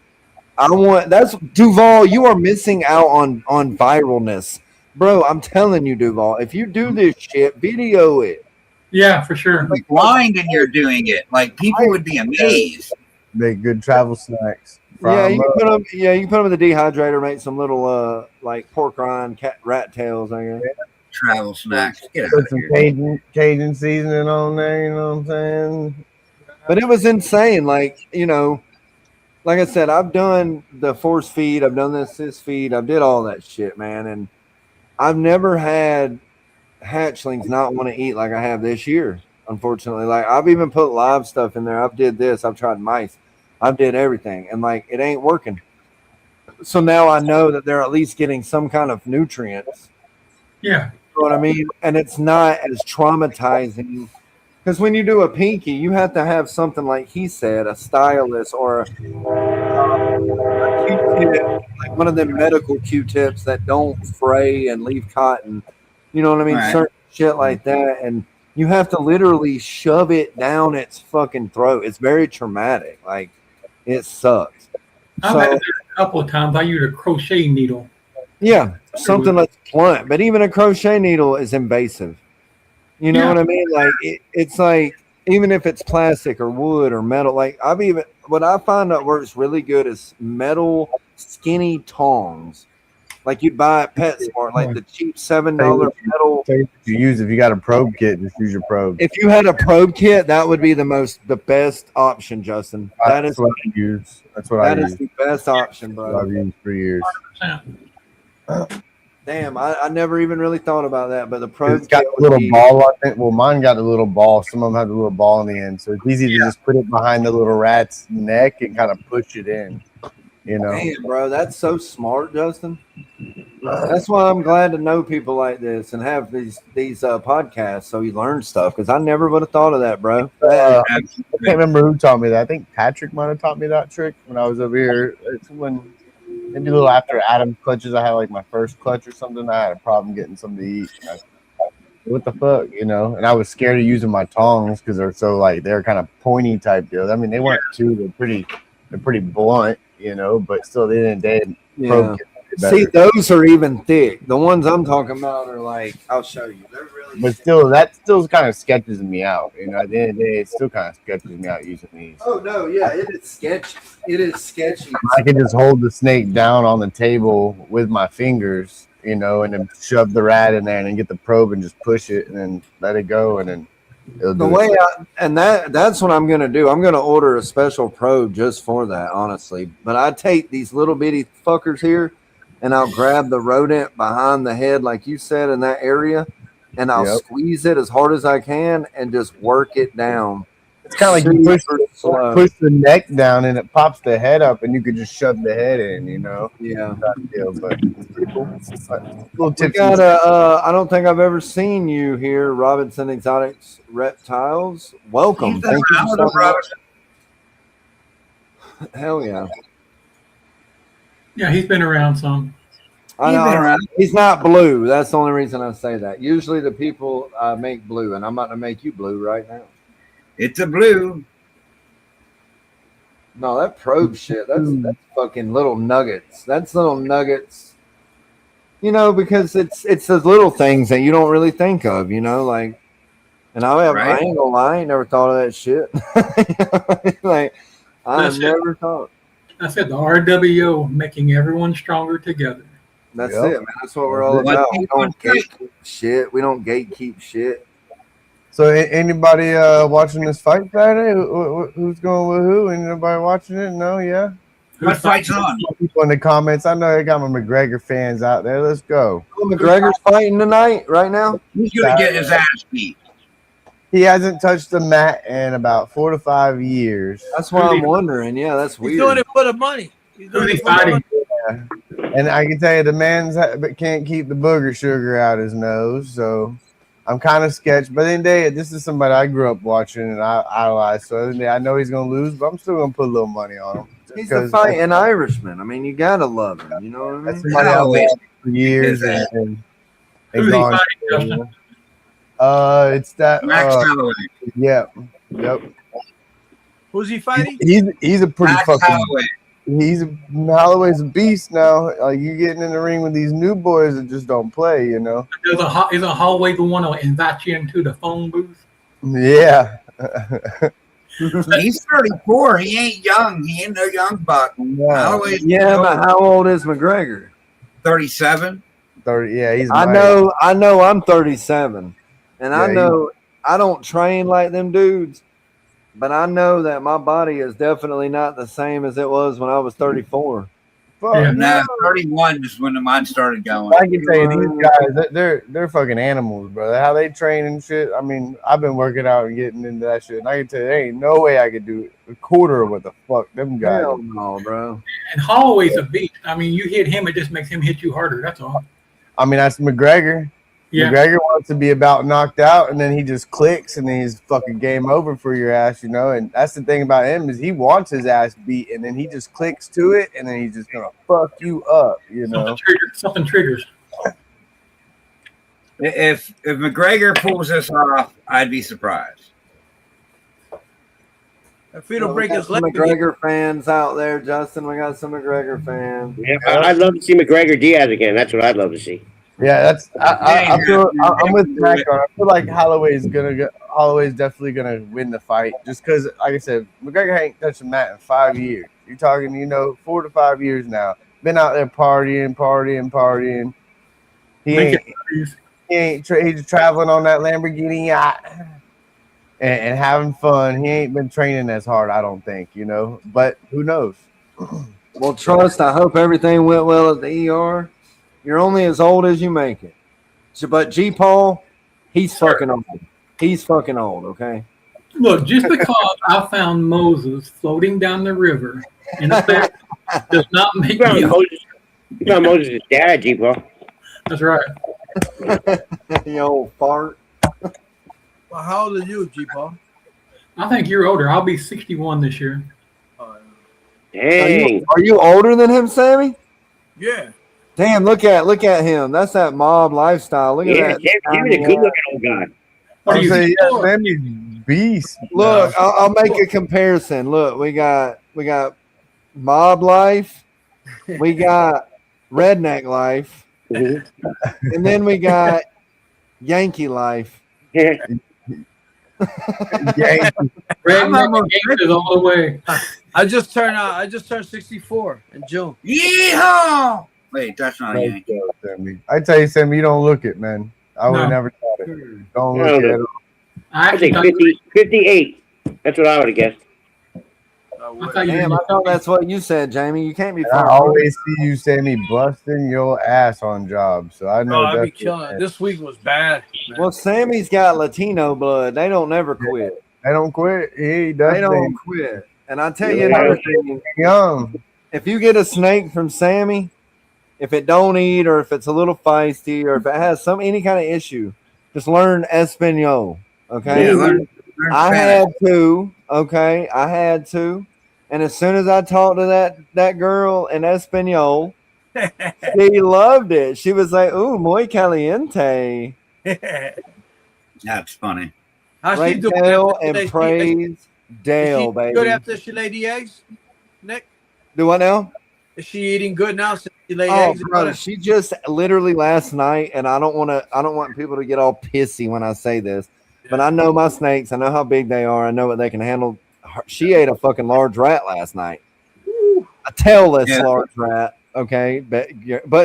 that's Duval. You are missing out on viralness, bro. I'm telling you, Duval. If you do this shit, video it. Yeah, for sure. Like blind and you're doing it. Like people would be amazed. Make good travel snacks. Yeah, you can put them in the dehydrator, make some little like pork rind, rat tails. I guess. Travel snacks. Put some Cajun seasoning on there. You know what I'm saying? But it was insane. Like like I said, I've done the force feed, I've done the assist feed, I've did all that shit, man, and I've never had hatchlings not want to eat like I have this year. Unfortunately, like I've even put live stuff in there. I've did this. I've tried mice. I've did everything, and like it ain't working. So now I know that they're at least getting some kind of nutrients. Yeah, you know what I mean. And it's not as traumatizing because when you do a pinky, you have to have something like he said, a stylus or a Q-tip, like one of them medical Q-tips that don't fray and leave cotton. You know what I mean? Right. Certain shit like that. And you have to literally shove it down its fucking throat. It's very traumatic. Like, it sucks. I've had it a couple of times. I use a crochet needle. Yeah, something that's blunt. But even a crochet needle is invasive. You know what I mean? Like, it's like, even if it's plastic or wood or metal, like, what I find that works really good is metal skinny tongs. Like you'd buy at PetSmart, like the cheap $7 metal. You use if you got a probe kit, just use your probe. If you had a probe kit, that would be the best option, Justin. That's what I use. That's what I use. That is the best option, bro. I've used for years. Damn, I never even really thought about that, but the probe it's got a little ball on it. Well, mine got a little ball. Some of them have a little ball in the end, so it's easy to just put it behind the little rat's neck and kind of push it in. Damn, bro, that's so smart, Justin. That's why I'm glad to know people like this and have these podcasts so you learn stuff, because I never would have thought of that, bro. I can't remember who taught me that. I think Patrick might have taught me that trick when I was over here. It's when maybe a little after Adam's clutches. I had like my first clutch or something. I had a problem getting something to eat. What the fuck, And I was scared of using my tongs because they're kind of pointy type deals. I mean, they weren't too. They're pretty blunt. But still, at the end of the day, probe see, those are even thick. The ones I'm talking about are like, I'll show you. They're really but still, that still kind of sketches me out. At the end of the day, it still kind of sketches me out using these. Oh, no, yeah, it is sketchy. It is sketchy. I can just hold the snake down on the table with my fingers, and then shove the rat in there and then get the probe and just push it and then let it go and then that's what I'm going to do. I'm going to order a special probe just for that, honestly. But I take these little bitty fuckers here and I'll grab the rodent behind the head, like you said, in that area, and I'll squeeze it as hard as I can and just work it down. It's kind of like you push the neck down and it pops the head up and you could just shove the head in, Yeah. But it's pretty cool. It's like little tips. I don't think I've ever seen you here, Robinson Exotics Reptiles. Welcome. Thank you so much. Hell yeah. Yeah, he's been around some. I know. He's not blue. That's the only reason I say that. Usually the people make blue, and I'm about to make you blue right now. It's a blue. No, that probe shit. That's fucking little nuggets. That's little nuggets. You know, because it's those little things that you don't really think of. You know, like, and I ain't gonna lie, I ain't never thought of that shit. Like, I've never thought. I said the R.W.O. making everyone stronger together. That's it, man. That's what we're all about. We don't gatekeep shit. We don't gatekeep shit. So, anybody watching this fight Friday? Who's going with who? Anybody watching it? No, yeah. What fight's on? People in the comments. I know I got my McGregor fans out there. Let's go. Oh, McGregor's fighting tonight, right now. He's gonna get his ass beat. He hasn't touched the mat in about 4 to 5 years. That's why I'm wondering. Yeah, that's weird. He's doing it for the money. He's doing it for the money. Yeah. And I can tell you, the man's can't keep the booger sugar out his nose. So I'm kind of sketched. But in the day, this is somebody I grew up watching and I idolized. So in the day, I know he's going to lose, but I'm still going to put a little money on him. He's a fighting Irishman. I mean, you got to love him. You know what I mean? That's somebody I've watched for years. And gone. It's that Max Holloway. Yep. Who's he fighting? He's a pretty Max fucking. Holloway. Holloway's a beast now. Like you getting in the ring with these new boys that just don't play, you know. Isn't Holloway the one to invite you into the phone booth? Yeah. He's 34. He ain't young. He ain't no young buck. Yeah, but how old is McGregor? 37. 30. Yeah, he's. I know. I'm 37, and I know I don't train like them dudes, but I know that my body is definitely not the same as it was when I was 34. No, 31 is when mine started going. I can tell you, these guys, they're fucking animals, brother. How they train and shit. I mean, I've been working out and getting into that shit, and I can tell you, there ain't no way I could do a quarter of what the fuck them guys. Hell no, bro. And Holloway's a beast. I mean, you hit him, it just makes him hit you harder. That's all. I mean, that's McGregor. Yeah. McGregor wants to be about knocked out, and then he just clicks, and then he's fucking game over for your ass, you know. And that's the thing about him is he wants his ass beat, and then he just clicks to it, and then he's just gonna fuck you up, you know. Something triggers. If McGregor pulls this off, I'd be surprised. If he don't break his leg. McGregor fans out there, Justin. We got some McGregor fans. Yeah, I'd love to see McGregor Diaz again. That's what I'd love to see. Yeah, that's. I'm with Mac on. I feel like Holloway's definitely gonna win the fight, just because, like I said, McGregor ain't touched the mat in 5 years. You're talking, 4 to 5 years now. Been out there partying. He's traveling on that Lamborghini yacht and having fun. He ain't been training as hard, I don't think, But who knows? Well, trust. I hope everything went well at the ER. You're only as old as you make it. But G. Paul, he's fucking old. He's fucking old, okay? Look, just because I found Moses floating down the river in a bed does not make me old. You found Moses' dad, G. Paul. That's right. You old fart. Well, how old are you, G. Paul? I think you're older. I'll be 61 this year. Dang. Are you older than him, Sammy? Yeah. Damn, look at him. That's that mob lifestyle. Look at that. Sammy's a good-looking old guy. Sammy's beast. Look, I'll make a comparison. Look, we got mob life, we got redneck life, and then we got Yankee life. Redneck all the way. I just turned 64 in June. Yeehaw! Wait, that's not a Yankee. I tell you, Sammy, you don't look it, man. I would have never thought it. Don't look it. I think 58. That's what I would have guessed. Damn, I thought that's what you said, Jamie. You can't be. I always see you, Sammy, busting your ass on jobs. So I know. I'd be killing it. This week was bad. Man. Well, Sammy's got Latino blood. They don't never quit. They don't quit. He does. They don't quit. And I tell you another thing. Young. If you get a snake from Sammy, if it don't eat, or if it's a little feisty, or if it has any kind of issue, just learn Espanol. Okay. Yeah, learn I had to. Okay, I had to. And as soon as I talked to that girl in Espanol, she loved it. She was like, "Ooh, muy caliente." That's funny. How's she Right, doing? Dale, After and she laid, praise is Dale, she baby. good after she laid the eggs, Nick? Do what now? Is she eating good now since she laid Oh, eggs? bro, she just literally last night, and I don't want people to get all pissy when I say this, but I know my snakes. I know how big they are. I know what they can handle. She ate a fucking large rat last night, a tailless large rat. Okay, but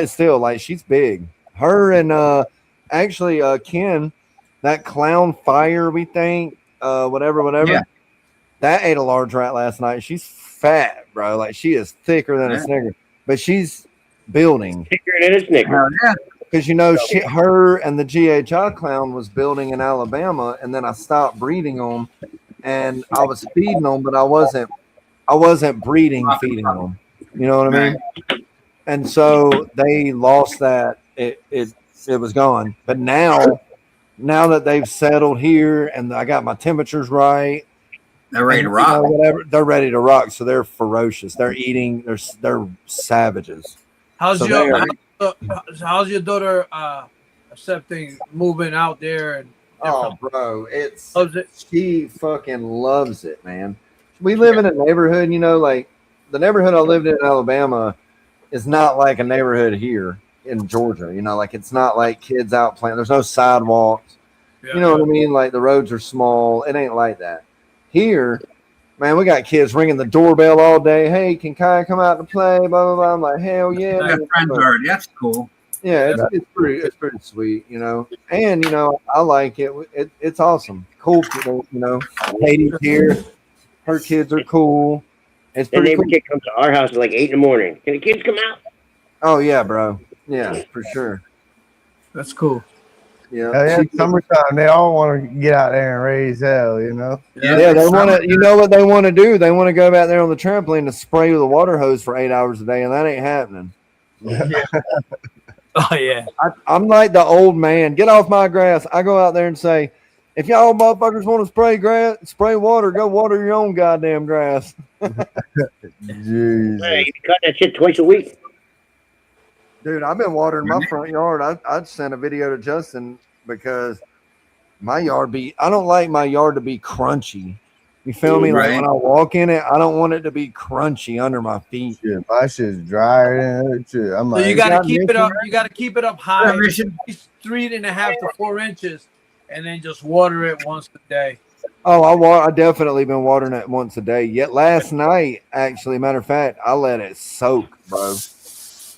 still, like, she's big. Her and actually Ken, that clown fire, we think, whatever. Yeah. That ate a large rat last night. She's fat, bro. Like, she is thicker than a Snicker, but she's building. Thicker than a Snicker. Because her and the GHI clown was building in Alabama, and then I stopped breeding them, and I was feeding them, but I wasn't breeding feeding them. You know what I mean? And so they lost that. It was gone. But now that they've settled here, and I got my temperatures right. They're ready to rock. Whatever, they're ready to rock. So they're ferocious. They're eating. They're savages. How's your daughter accepting moving out there? And oh, bro, she fucking loves it, man. We live in a neighborhood, like the neighborhood I lived in Alabama is not like a neighborhood here in Georgia. Like, it's not like kids out playing. There's no sidewalks. You know what I mean? Like, the roads are small. It ain't like that. Here, man, we got kids ringing the doorbell all day. Hey, can Kai come out to play? Blah, blah, blah. I'm like, hell yeah. That's cool. Yeah, it's pretty sweet, And I like it. It's awesome. Cool people, Katie's here. Her kids are cool. It's the pretty neighbor cool. kid comes to our house at like 8 in the morning. Can the kids come out? Oh yeah, bro. Yeah, for sure. That's cool. Yeah, summertime. They all want to get out there and raise hell, Yeah, they want to. You know what they want to do? They want to go back there on the trampoline to spray with a water hose for 8 hours a day, and that ain't happening. Oh yeah. I'm like the old man. Get off my grass. I go out there and say, if y'all motherfuckers want to spray water, go water your own goddamn grass. Jesus. Hey, you cut that shit twice a week. Dude, I've been watering my front yard. I'd send a video to Justin because my yard I don't like my yard to be crunchy. You feel me? Like, when I walk in it, I don't want it to be crunchy under my feet. Shit, my shit's drier than it. Shit. I'm like, so you got to keep it up. You got to keep it up high, at least 3.5 to 4 inches, and then just water it once a day. Oh, I definitely been watering it once a day. Yet last night, actually, matter of fact, I let it soak, bro.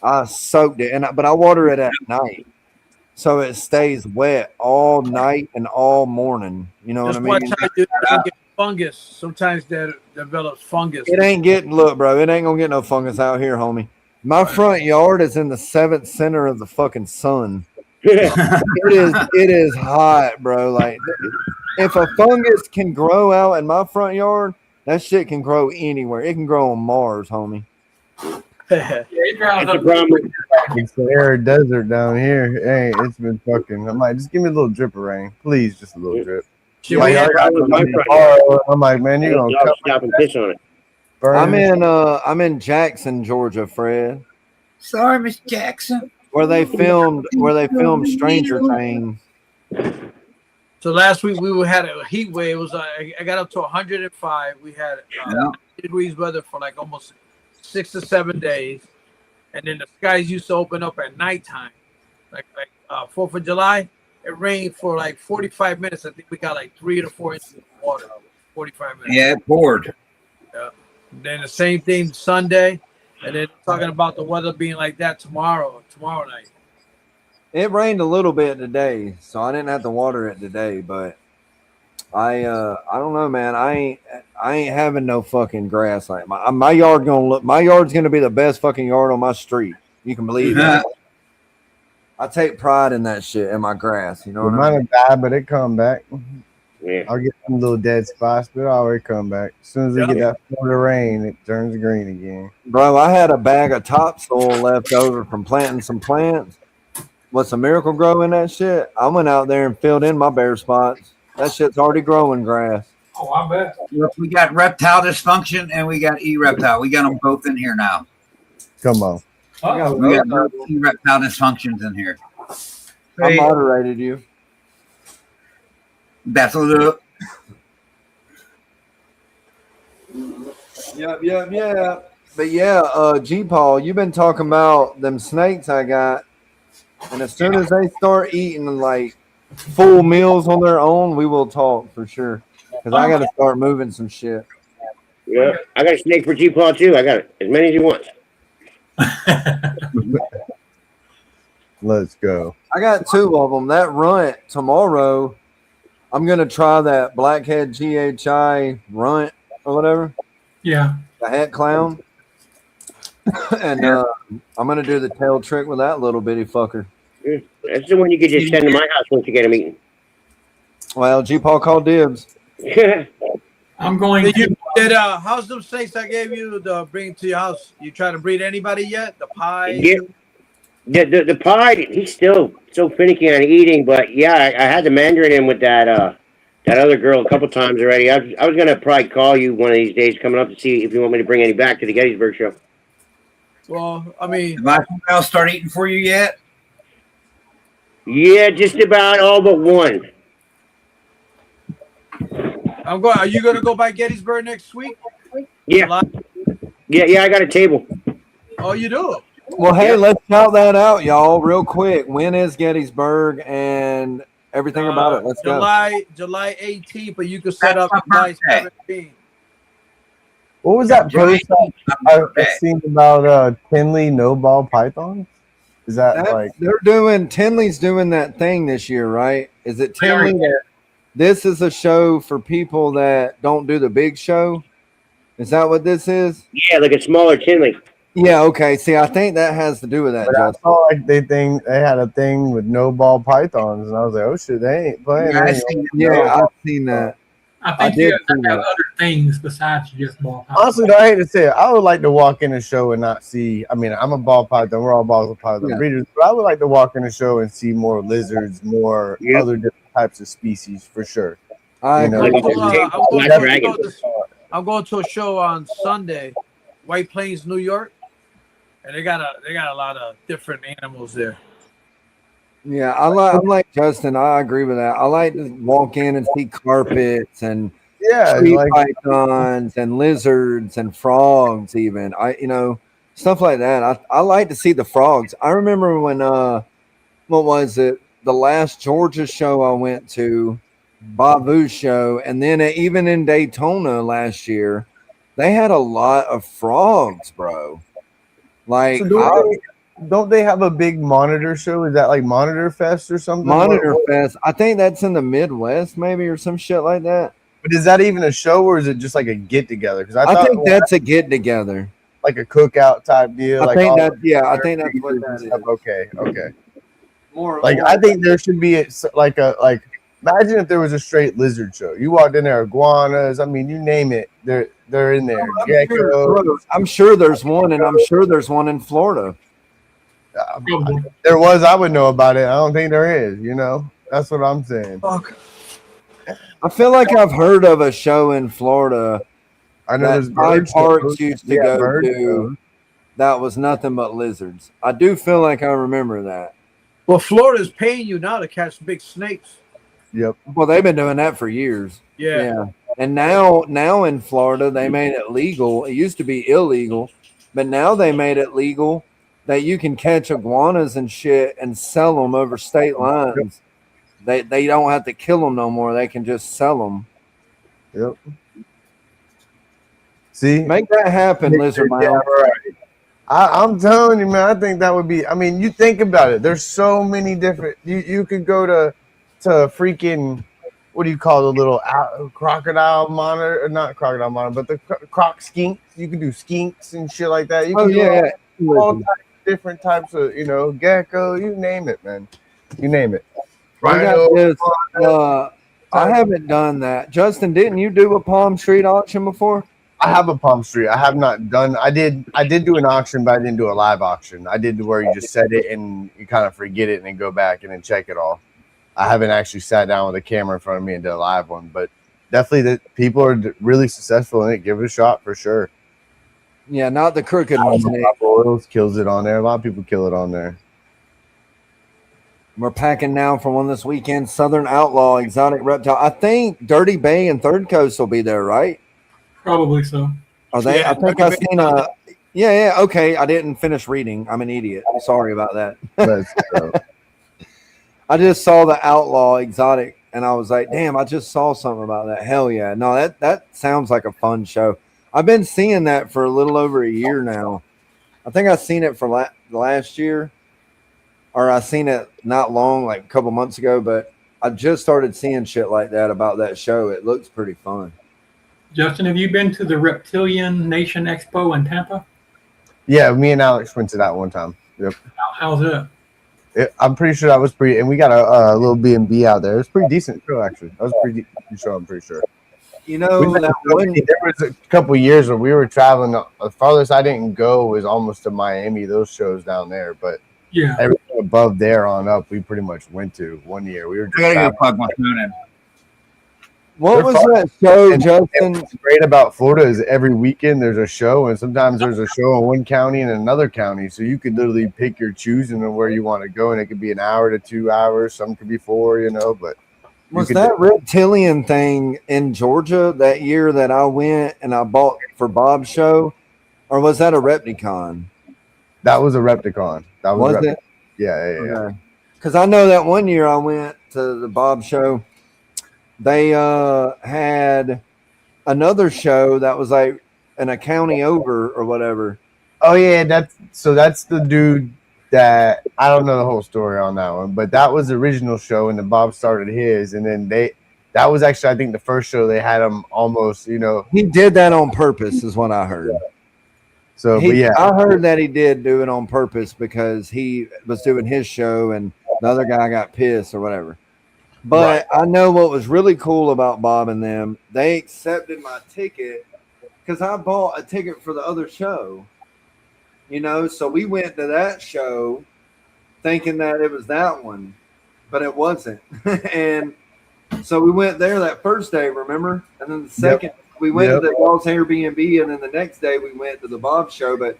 I soaked it, but I water it at night, so it stays wet all night and all morning. You know what I mean? Watch how you get fungus. Sometimes that develops fungus. It ain't bro. It ain't gonna get no fungus out here, homie. My front yard is in the 7th center of the fucking sun. It is hot, bro. Like, if a fungus can grow out in my front yard, that shit can grow anywhere. It can grow on Mars, homie. It's the arid desert down here. Hey, it's been fucking. I'm like, just give me a little drip of rain, please, just a little drip. I'm like, man, you're gonna stop and piss on it. I'm in Jackson, Georgia, Fred. Sorry, Miss Jackson. Where they filmed Stranger Things. So last week we had a heat wave. It was I got up to 105. We had 90 degrees weather for like almost 6 to 7 days, and then the skies used to open up at nighttime, like 4th of July. It rained for like 45 minutes. I think we got like 3 to 4 inches of water. 45 minutes. Yeah, it poured. Yeah. Then the same thing Sunday, and then talking about the weather being like that tomorrow night. It rained a little bit today, so I didn't have to water it today. But I don't know, man. I ain't having no fucking grass like my yard gonna look. My yard's gonna be the best fucking yard on my street. You can believe that. I take pride in that shit in my grass. You know what I mean? Mine have died, but it come back. Yeah. I'll get some little dead spots, but it always come back. As soon as we get that Florida rain, it turns green again. Bro, I had a bag of topsoil left over from planting some plants. What's a miracle grow in that shit? I went out there and filled in my bare spots. That shit's already growing grass. Oh, I bet. Look, we got reptile dysfunction and we got e-reptile. We got them both in here now. Come on. We got both e-reptile dysfunctions in here. I Hey, moderated you. that's a little. Yep. But yeah, G Paul, you've been talking about them snakes I got, and as soon as they start eating like full meals on their own, we will talk for sure. Because I got to start moving some shit. Yeah, I got a snake for G-Paw too. I got it. As many as you want. Let's go. I got 2 of them. That runt tomorrow, I'm gonna try that blackhead GHI runt or whatever. Yeah. The hat clown. And I'm gonna do the tail trick with that little bitty fucker. That's the one you could just send to my house once you get him eaten. Well, G Paul called dibs. I'm going Did how's them snakes I gave you to bring to your house? You trying to breed anybody yet? The pie? Yeah. The pie, he's still so finicky on eating, but yeah, I had the mandarin in with that other girl a couple times already. I was gonna probably call you one of these days coming up to see if you want me to bring any back to the Gettysburg show. Well, I mean, Did my female start eating for you yet? Yeah, just about all but one. I'm going. Are you going to go by Gettysburg next week? Yeah. Yeah, I got a table. Oh, you do? Well, hey, let's shout that out, y'all, real quick. When is Gettysburg and everything about it? Let's go. July 18th, but you can set up July 17th. What was that post I seen about Tinley no ball pythons? Is that like they're doing Tinley's doing that thing this year, right? Is it Tinley? This is a show for people that don't do the big show. Is that what this is? Yeah, like a smaller Tinley. Yeah, okay. See, I think that has to do with that. But I saw like they had a thing with no ball pythons, and I was like, oh shit, they ain't playing. Yeah, I've seen that. I think you have other things besides just ball python. Honestly, though, I hate to say it, I would like to walk in a show and not see. I mean, I'm a ball python. We're all ball python breeders, but I would like to walk in a show and see more lizards, more other different types of species for sure. I know, I'm going to a show on Sunday, White Plains, New York, and they got a lot of different animals there. Yeah, I'm like Justin. I agree with that. I like to walk in and see carpets and street pythons and lizards and frogs. Even stuff like that. I like to see the frogs. I remember when what was it? The last Georgia show I went to, Bavu's show, and then even in Daytona last year, they had a lot of frogs, bro. Like. So don't they have a big monitor show? Is that like Monitor Fest or something? Monitor Fest. I think that's in the Midwest, maybe, or some shit like that. But is that even a show, or is it just like a get together? Because I think that's a get together, like a cookout type deal. I think that's what that is. Okay. I think there should be imagine if there was a straight lizard show. You walked in there, iguanas. I mean, you name it, they're in there. I'm sure there's one, and I'm sure there's one in Florida. There was, I would know about it. I don't think there is. That's what I'm saying. I feel like I've heard of a show in Florida. I know that Hyde Parks used to go to. That was nothing but lizards. I do feel like I remember that. Well, Florida's paying you now to catch big snakes. Yep. Well, they've been doing that for years. Yeah. And now in Florida, they made it legal. It used to be illegal, but now they made it legal that you can catch iguanas and shit and sell them over state lines. They don't have to kill them no more. They can just sell them. Yep. See? Make that happen, Lizard Man. Right. I'm telling you, man, I think that would be, I mean, you think about it. There's so many different, you could go to freaking, what do you call the little crocodile monitor? Or not crocodile monitor, but the croc skinks. You can do skinks and shit like that. You can do all types different types of, gecko, you name it, man. You name it. I haven't done that. Justin, didn't you do a Palm Street auction before? I have a Palm Street. I have not done. I did do an auction, but I didn't do a live auction. I did where you just set it and you kind of forget it and then go back and then check it all. I haven't actually sat down with a camera in front of me and did a live one, but definitely that people are really successful in it. Give it a shot for sure. Yeah, not the crooked ones. Nick. Oils kills it on there. A lot of people kill it on there. We're packing now for one this weekend. Southern Outlaw Exotic Reptile. I think Dirty Bay and Third Coast will be there, right? Probably so. Are they? Yeah, I think Dirty I Bay seen a. Yeah. Okay, I didn't finish reading. I'm an idiot. Sorry about that. I just saw the Outlaw Exotic, and I was like, "Damn!" I just saw something about that. Hell yeah! No, that sounds like a fun show. I've been seeing that for a little over a year now. I think I seen it for last year, or I seen it not long, like a couple months ago. But I just started seeing shit like that about that show. It looks pretty fun. Justin, have you been to the Reptilian Nation Expo in Tampa? Yeah, me and Alex went to that one time. Yep. How's it? I'm pretty sure that was pretty, and we got a little B&B out there. It was pretty decent show, actually. That was pretty decent show, I'm pretty sure. You know, there was a couple years where we were traveling. The farthest I didn't go was almost to Miami, those shows down there. But yeah, everything above there on up, we pretty much went to one year. We were just I gotta go plug my phone in. What was that show, Justin? What's great about Florida is every weekend there's a show, and sometimes there's a show in one county and another county. So you could literally pick your choosing of where you want to go, and it could be an hour to 2 hours. Some could be 4, you know. But was that Reptilian thing in Georgia that year that I went and I bought for Bob's show, or was that a Repticon? That was a Repticon. That was it? Yeah. Because I know that one year I went to the Bob show. They had another show that was like in a county over or whatever. Oh yeah, that's the dude that I don't know the whole story on that one, but that was the original show, and then Bob started his, and then that was actually I think the first show they had him almost, you know. He did that on purpose, is what I heard. So, but yeah, I heard that he did do it on purpose because he was doing his show, and the other guy got pissed or whatever. But I know what was really cool about Bob and them, they accepted my ticket because I bought a ticket for the other show. You know, so we went to that show thinking that it was that one, but it wasn't. And so we went there that first day, remember? And then the second, we went to the y'all's Airbnb, and then the next day we went to the Bob show, but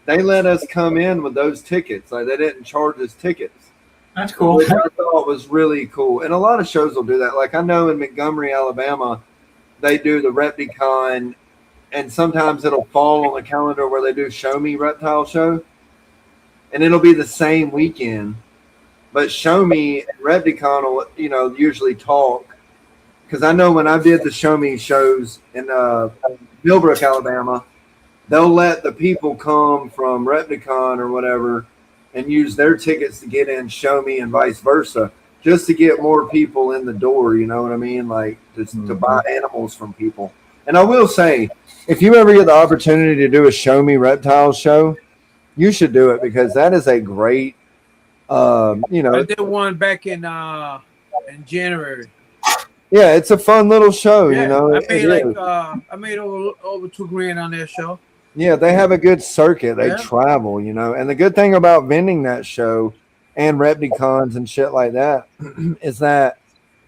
they let us come in with those tickets. Like, they didn't charge us tickets. That's cool. Which I thought was really cool. And a lot of shows will do that. Like, I know in Montgomery, Alabama, they do the Repticon, and sometimes it'll fall on the calendar where they do Show Me Reptile Show, and it'll be the same weekend. But Show Me and Repticon will, you know, usually talk. Because I know when I did the Show Me shows in Millbrook, Alabama, they'll let the people come from Repticon or whatever and use their tickets to get in Show Me and vice versa, just to get more people in the door, you know what I mean? Like, just to buy animals from people. And I will say, if you ever get the opportunity to do a Show Me Reptiles show, you should do it, because that is a great, you know. I did one back in January. Yeah, it's a fun little show, Yeah, you know. I made I made over $2,000 on that show. Yeah, they have a good circuit. They Yeah. travel, you know. And the good thing about vending that show and Repticons and shit like that is that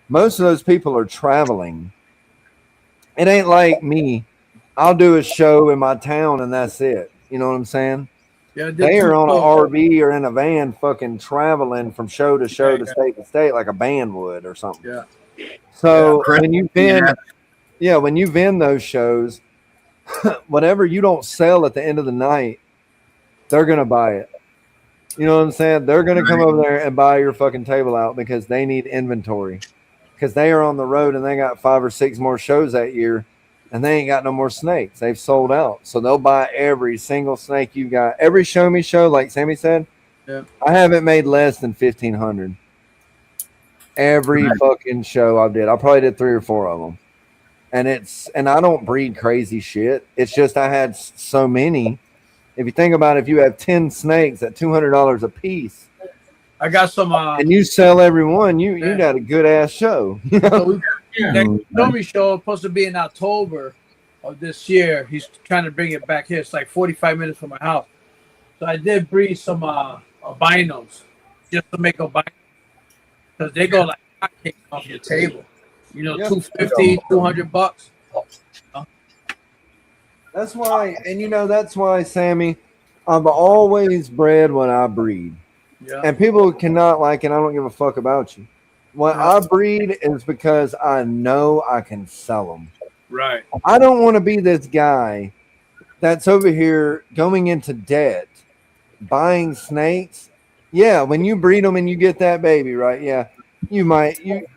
most of those people are traveling. It ain't like me. I'll do a show in my town and that's it. You know what I'm saying? Yeah, They are on an RV or in a van fucking traveling from show to show to state like a band would or something. Yeah. So when you vend, when you vend those shows, whatever you don't sell at the end of the night, they're gonna buy it. You know what I'm saying? They're gonna come over there and buy your fucking table out because they need inventory. Because they are on the road and they got 5 or 6 more shows that year, and they ain't got no more snakes. They've sold out, so they'll buy every single snake you got. Every Show Me show, like Sammy said, I haven't made less than 1,500. Every fucking show I did, I probably did 3 or 4 of them. And I don't breed crazy shit. It's just I had so many. If you think about it, if you have 10 snakes at $200 a piece, I got some. and you sell every one, you got a good ass show. You know? That Show Me show is supposed to be in October of this year. He's trying to bring it back here. It's like 45 minutes from my house. So I did breed some albinos just to make albinos, because they go like hotcakes off your table. You know, Yep. 250, $200. That's why, and you know, that's why, Sammy, I've always bred what I breed. Yeah. And people cannot like it. I don't give a fuck about you. What I breed is because I know I can sell them. Right. I don't want to be this guy that's over here going into debt, buying snakes. Yeah, when you breed them and you get that baby, right? Yeah, you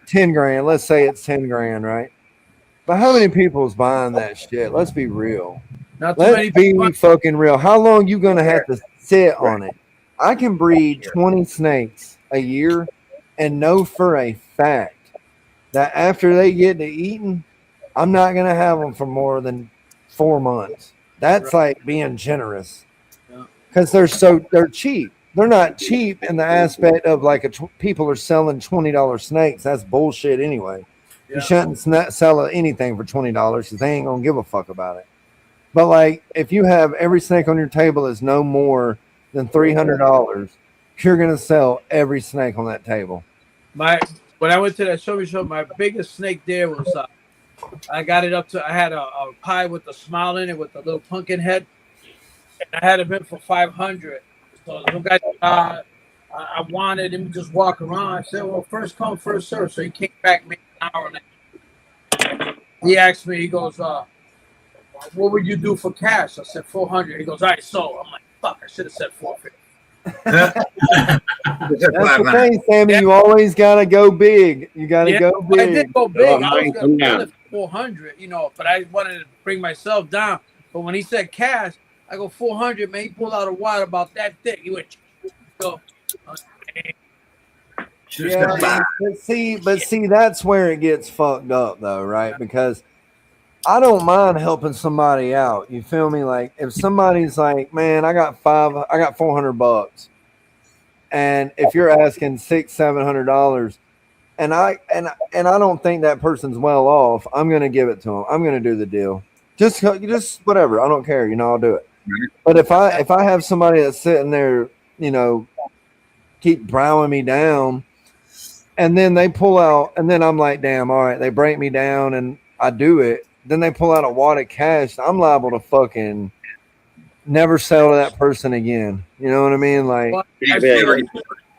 10 grand. Let's say it's 10 grand, right? But how many people's buying that shit? Let's be real. Not too Let's many be people. fucking real. How long you gonna have to sit on it? I can breed 20 snakes a year and know for a fact that after they get to eating, I'm not gonna have them for more than 4 months. That's like being generous because they're cheap. They're not cheap in the aspect of like people are selling $20 snakes. That's bullshit anyway. You shouldn't sell anything for $20 because they ain't gonna give a fuck about it. But like, if you have every snake on your table is no more than $300, you're gonna sell every snake on that table. When I went to that show, my biggest snake there was I got it up to. I had a pie with a smile in it with a little pumpkin head, and I had it in for 500. So the guy, I wanted him to just walk around. I said, "Well, first come, first serve." So he came back maybe an hour later. He asked me, he goes, "What would you do for cash?" I said 400. He goes, "All right, so." I'm like, "Fuck, I should have said 450." That's the thing, Sammy. You always gotta go big. You gotta go big. I did go big. I was gonna sell it for 400, you know, but I wanted to bring myself down. But when he said cash, I go 400. Man, he pulled out a wad about that thick. He went, go. Yeah, but see, that's where it gets fucked up, though, right? Because I don't mind helping somebody out. You feel me? Like if somebody's like, "Man, I got $400," and if you're asking $600-700, and I don't think that person's well off, I'm gonna give it to them. I'm gonna do the deal. Just whatever. I don't care. You know, I'll do it. But if I have somebody that's sitting there, you know, keep browing me down, and then they pull out, and then I'm like, damn, all right, they break me down, and I do it. Then they pull out a wad of cash. I'm liable to fucking never sell to that person again. You know what I mean? Like,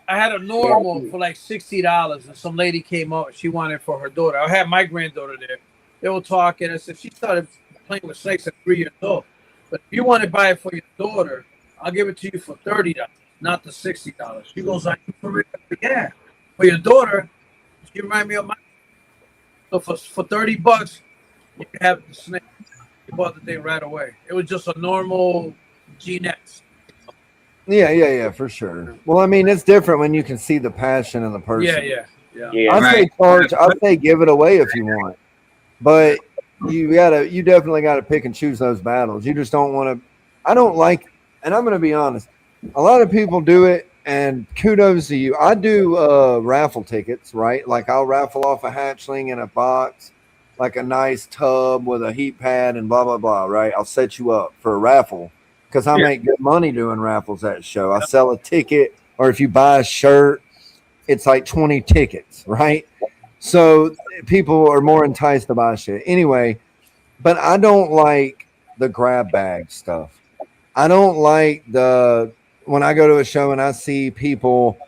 I had a normal for like $60, and some lady came up. She wanted it for her daughter. I had my granddaughter there. They were talking. I said she started playing with snakes at 3 years old. But if you want to buy it for your daughter, I'll give it to you for $30, not the $60. She goes, "Are you for real?" Yeah. For your daughter, she remind me of my. So for $30, you can have the snake. You bought the thing right away. It was just a normal G-Nex. Yeah, for sure. Well, I mean, it's different when you can see the passion in the person. Yeah. I'd say give it away if you want, but you definitely gotta pick and choose those battles. You just don't want to. I don't like, and I'm gonna be honest. A lot of people do it, and kudos to you. I do raffle tickets, right? Like I'll raffle off a hatchling in a box, like a nice tub with a heat pad and blah blah blah. Right? I'll set you up for a raffle. Because I make good money doing raffles at the show. I sell a ticket, or if you buy a shirt, it's like 20 tickets, right? So people are more enticed to buy shit. Anyway, but I don't like the grab bag stuff. I don't like when I go to a show and I see people,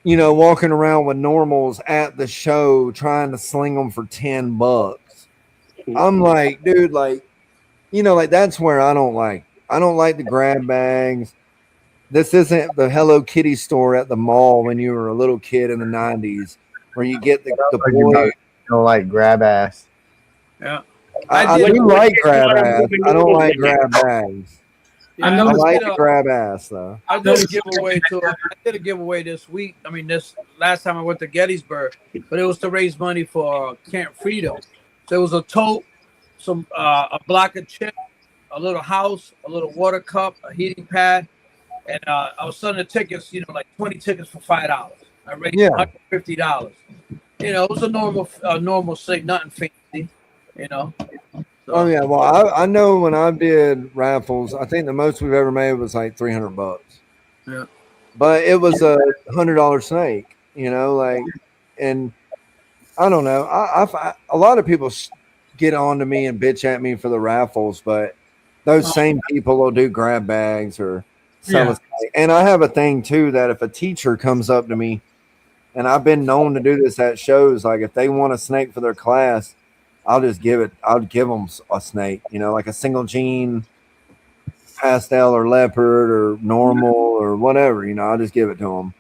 you know, walking around with normals at the show trying to sling them for $10. I'm like, dude, like, you know, like that's where I don't like the grab bags. This isn't the Hello Kitty store at the mall when you were a little kid in the 90s where you get the boy. You don't like grab ass. Yeah. I do like grab ass. I don't like grab bags. Yeah, I like the grab ass though. I did a giveaway I did a giveaway this week. I mean, this last time I went to Gettysburg, but it was to raise money for Camp Freedom. So it was a tote, a block of chips, a little house, a little water cup, a heating pad, and I was selling the tickets, you know, like 20 tickets for $5. I raised $150. You know, it was a normal thing, nothing fancy, you know. So, oh yeah, well I know when I did raffles, I think the most we've ever made was like $300. Yeah. But it was a $100 snake, you know, like, and I don't know. A lot of people get on to me and bitch at me for the raffles, but those same people will do grab bags or sell a snake. And I have a thing too that if a teacher comes up to me, and I've been known to do this at shows, like if they want a snake for their class, I'll just give it. I'll give them a snake, like a single gene, pastel or leopard or normal or whatever. I'll just give it to them.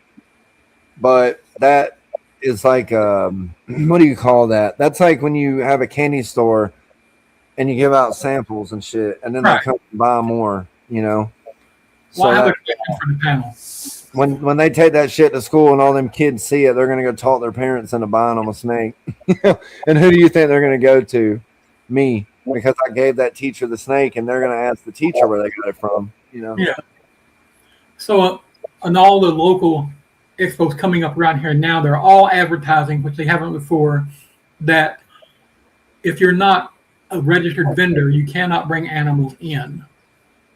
But that is like, what do you call that? That's like when you have a candy store and you give out samples and shit, and then they come and buy more. Well, So I have a that, question for the panel. when they take that shit to school and all them kids see it, they're gonna go talk their parents into buying them a snake. And who do you think they're gonna go to? Me, because I gave that teacher the snake, and they're gonna ask the teacher where they got it from. Yeah. So, on all the local expos coming up around here now, they're all advertising, which they haven't before, that if you're not a registered vendor, you cannot bring animals in.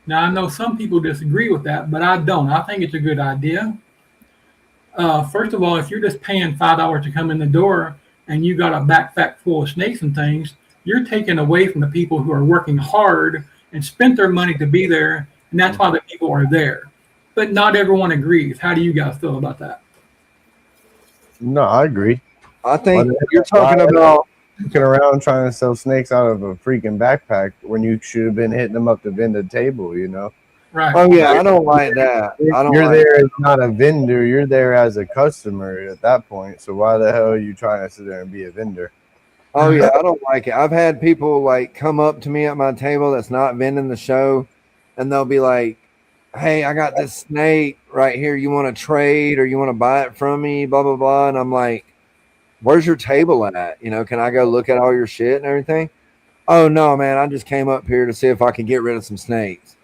Now, I know some people disagree with that, but I don't. I think it's a good idea. First of all, if you're just paying $5 to come in the door and you got a backpack full of snakes and things, you're taking away from the people who are working hard and spent their money to be there, and that's why the people are there. But not everyone agrees. How do you guys feel about that? No, I agree. I think you're talking about looking around trying to sell snakes out of a freaking backpack when you should have been hitting them up to vend a table, Right. Oh yeah, I don't like that. You're there as not a vendor. You're there as a customer at that point. So why the hell are you trying to sit there and be a vendor? Oh yeah, I don't like it. I've had people like come up to me at my table that's not vending the show, and they'll be like, "Hey, I got this snake right here. You want to trade or you want to buy it from me?" Blah blah blah. And I'm like, "Where's your table at? Can I go look at all your shit and everything?" "Oh no, man, I just came up here to see if I can get rid of some snakes."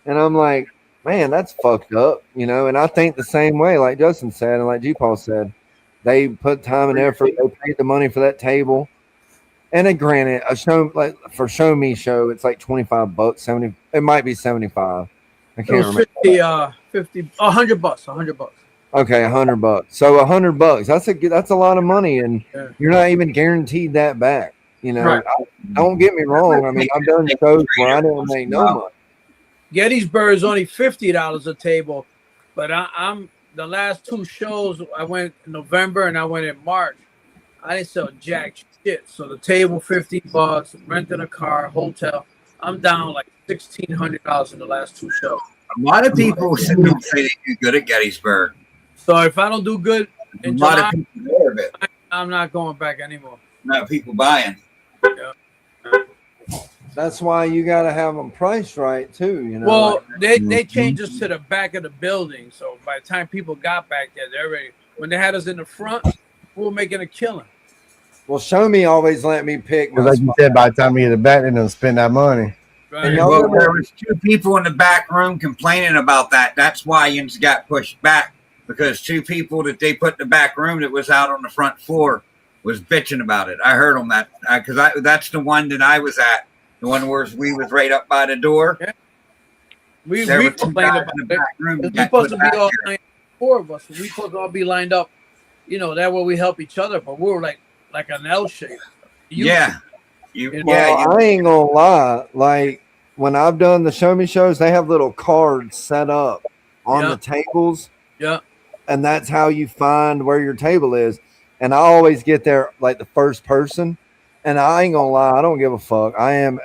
And I'm like, "Man, that's fucked up," And I think the same way, like Justin said, and like G Paul said, they put time and effort. They paid the money for that table. And then granted, a show like for Show Me show, it's like $25, 70. It might be 75. I can't remember. 50, $100, $100. Okay, $100. So $100. That's a lot of money, and you're not even guaranteed that back. Right. Don't get me wrong. I mean, I've done shows where I didn't make no money. Gettysburg is only $50 a table, but I'm the last two shows I went in November and I went in March. I didn't sell jack shit. So the table $50, renting a car, hotel. I'm down like $1,600 in the last two shows. A lot of people say they do good at Gettysburg. So if I don't do good in a lot July, of people there, but I'm not going back anymore. not people buying. Yeah. That's why you got to have them priced right too. Well, they changed us to the back of the building. So by the time people got back there, they're already. When they had us in the front, we were making a killing. Well, Show Me always let me pick. Because like you said, by the time you get it back, they don't spend that money. Right. Well, there was two people in the back room complaining about that. That's why Yins got pushed back, because two people that they put in the back room that was out on the front floor was bitching about it. I heard them that because that's the one that I was at. The one where we was right up by the door. Yeah. We complained about it. We're supposed to be all four of us. We're supposed to all be lined up. That way we help each other. But we were like an L shape. Yeah. I ain't gonna lie. Like when I've done the Show Me shows, they have little cards set up on the tables. Yeah. And that's how you find where your table is. And I always get there like the first person. And I ain't gonna lie, I don't give a fuck. I am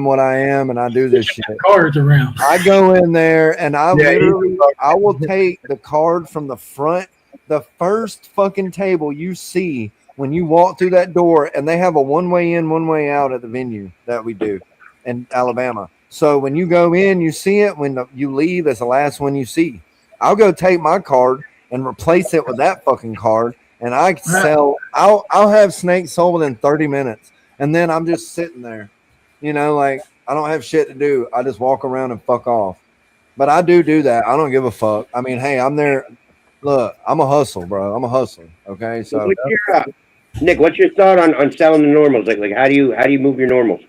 what I am, and I do this shit. Cards around. I go in there and I will take the card from the front, the first fucking table you see when you walk through that door, and they have a one way in, one way out at the venue that we do in Alabama. So when you go in, you see it. When you leave, it's the last one you see. I'll go take my card and replace it with that fucking card. And I sell, I'll have snakes sold within 30 minutes. And then I'm just sitting there, like I don't have shit to do. I just walk around and fuck off. But I do that. I don't give a fuck. I mean, hey, I'm there. Look, I'm a hustle, bro. I'm a hustler. Okay. So Nick, what's your thought on selling the normals? Like how do you move your normals?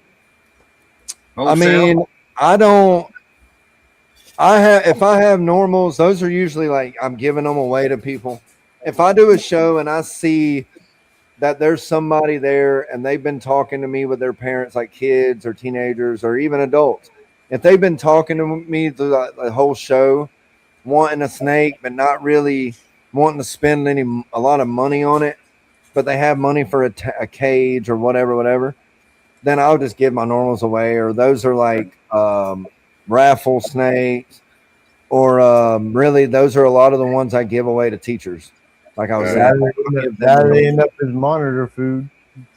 I mean, if I have normals, those are usually like I'm giving them away to people. If I do a show and I see that there's somebody there and they've been talking to me with their parents, like kids or teenagers or even adults. If they've been talking to me through the whole show, wanting a snake, but not really wanting to spend a lot of money on it, but they have money for a cage or whatever, then I'll just give my normals away. Or those are like raffle snakes, or really those are a lot of the ones I give away to teachers. Like I was saying, they end up as monitor food.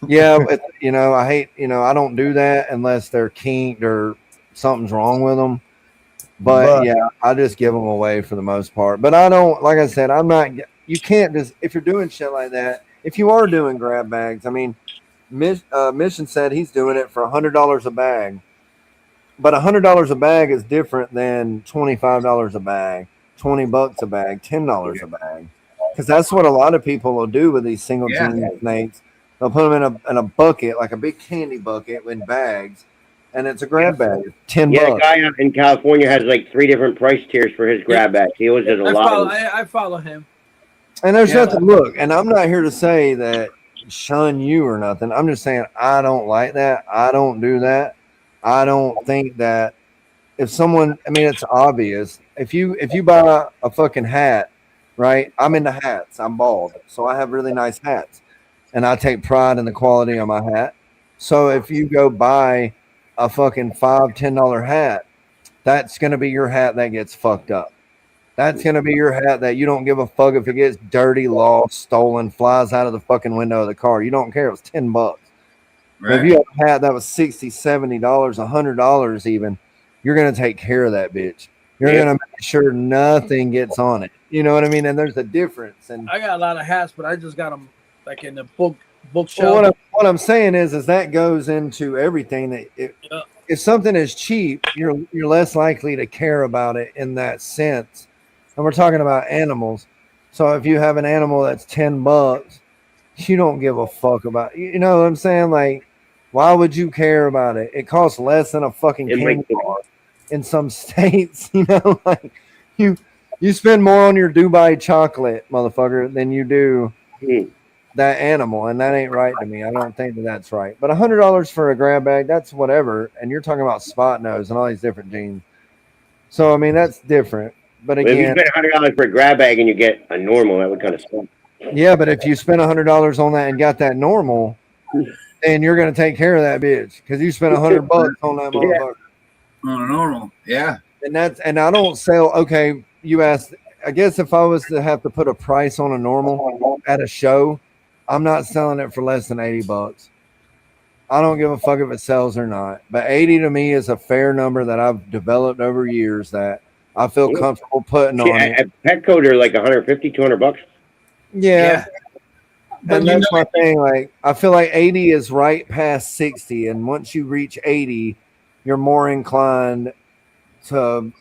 Yeah, I hate, I don't do that unless they're kinked or something's wrong with them. But yeah, I just give them away for the most part. But I don't, like I said, I'm not. You can't just, if you're doing shit like that. If you are doing grab bags, I mean, Mission said he's doing it for $100 a bag. But $100 a bag is different than $25 a bag, $20 a bag, $10 a bag, because that's what a lot of people will do with these single gene snakes. They'll put them in a bucket, like a big candy bucket, in bags, and it's a grab bag. $10. Yeah, the guy in California has like 3 different price tiers for his grab bags. He always does a lot. I follow him. And there's nothing. Look, and I'm not here to say that shun you or nothing. I'm just saying I don't like that. I don't do that. I don't think that if someone, I mean, it's obvious. If you buy a fucking hat, right? I'm into hats. I'm bald, so I have really nice hats, and I take pride in the quality of my hat. So if you go buy a fucking $5-10 hat, that's gonna be your hat that gets fucked up. That's gonna be your hat that you don't give a fuck if it gets dirty, lost, stolen, flies out of the fucking window of the car. You don't care. It was $10. Right. If you have a hat that was $60, $70, $100 even, you're gonna take care of that bitch. You're gonna make sure nothing gets on it. You know what I mean? And there's a difference. And I got a lot of hats, but I just got them like in the bookshelf. Well, what I'm saying is that goes into everything. That if something is cheap, you're less likely to care about it in that sense. And we're talking about animals. So if you have an animal that's $10, you don't give a fuck about. You know what I'm saying? Like, why would you care about it? It costs less than a fucking candy bar in some states. You know, like you spend more on your Dubai chocolate, motherfucker, than you do that animal, and that ain't right to me. I don't think that's right. But $100 for a grab bag, that's whatever. And you're talking about spot nose and all these different genes. So I mean, that's different. But again, if you spend $100 for a grab bag and you get a normal, that would kind of suck. Yeah, but if you spend $100 on that and got that normal, then you're gonna take care of that bitch because you spent $100 on that motherfucker. On a normal, yeah. And I don't sell. Okay, you asked. I guess if I was to have to put a price on a normal at a show, I'm not selling it for less than $80. I don't give a fuck if it sells or not. But 80 to me is a fair number that I've developed over years that I feel comfortable putting on it. At Petco, they're like $150, $200. Yeah. And that's my thing. Like, I feel like 80 is right past 60. And once you reach 80, you're more inclined to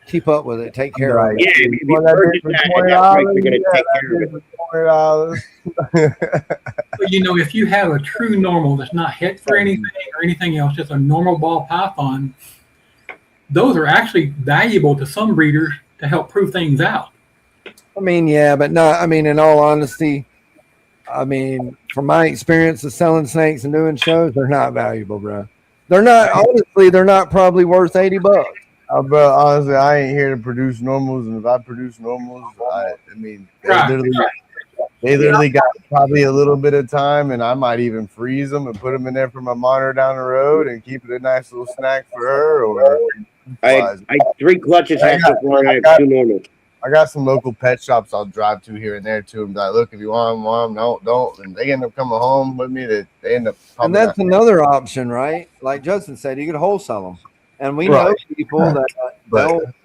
keep up with it, take care of it. Yeah, if you purchase that at that price, you're going to take care of it. But if you have a true normal that's not hit for anything or anything else, just a normal ball python, those are actually valuable to some breeders to help prove things out. I mean, yeah, but no, I mean, in all honesty, I mean, from my experience of selling snakes and doing shows, they're not valuable, bro. They're not, honestly, they're not probably worth $80. But honestly, I ain't here to produce normals, and if I produce normals, I mean, they literally got probably a little bit of time, and I might even freeze them and put them in there for my monitor down the road and keep it a nice little snack for her. Or I 3 clutches have before I have 2 normals. I got some local pet shops I'll drive to here and there too. And like, look, if you want them, don't. And they end up coming home with me. They end up. And that's another option, right? Like Justin said, you could wholesale them. And we know people that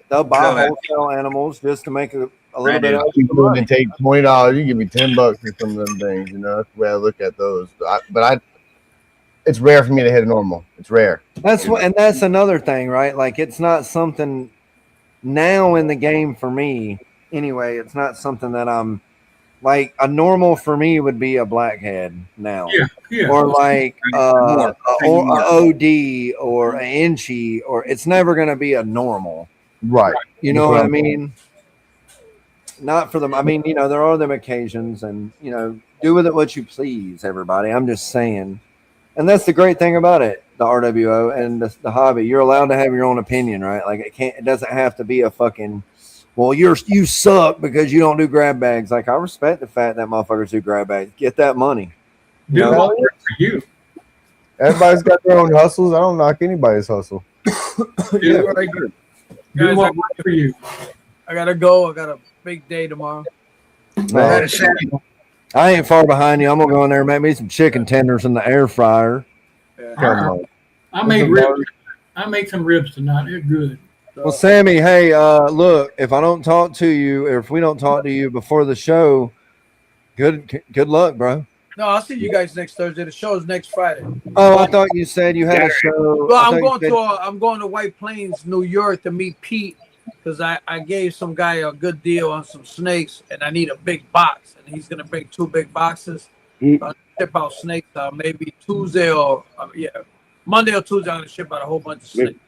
they'll buy wholesale animals just to make a little bit of money. And take $20. You give me $10 for some of them things. That's the way I look at those. It's rare for me to hit a normal. It's rare. And that's another thing, right? Like, it's not something now in the game for me. Anyway, it's not something that I'm like. A normal for me would be a blackhead now, or like a OD or an inchy, or it's never going to be a normal, right? You know what I mean? Not for them. I mean, there are them occasions, and do with it what you please, everybody. I'm just saying. And that's the great thing about it, the RWO and the hobby. You're allowed to have your own opinion, right? Like it doesn't have to be a fucking, well, you suck because you don't do grab bags. Like I respect the fact that motherfuckers do grab bags. Get that money. Do what works for you. Everybody's got their own hustles. I don't knock anybody's hustle. Do what works for you. I gotta go. I got a big day tomorrow. I ain't far behind you. I'm gonna go in there and make me some chicken tenders in the air fryer. Yeah. I made ribs. I made some ribs tonight. They're good. Well, Sammy, hey, look, if I don't talk to you, or if we don't talk to you before the show, good luck, bro. No, I'll see you guys next Thursday. The show is next Friday. Oh, I thought you said you had a show. Well, I'm going to White Plains, New York, to meet Pete because I gave some guy a good deal on some snakes, and I need a big box, and he's gonna bring 2 big boxes. I'll ship out snakes maybe Tuesday or Monday or Tuesday. I'm gonna ship out a whole bunch of snakes.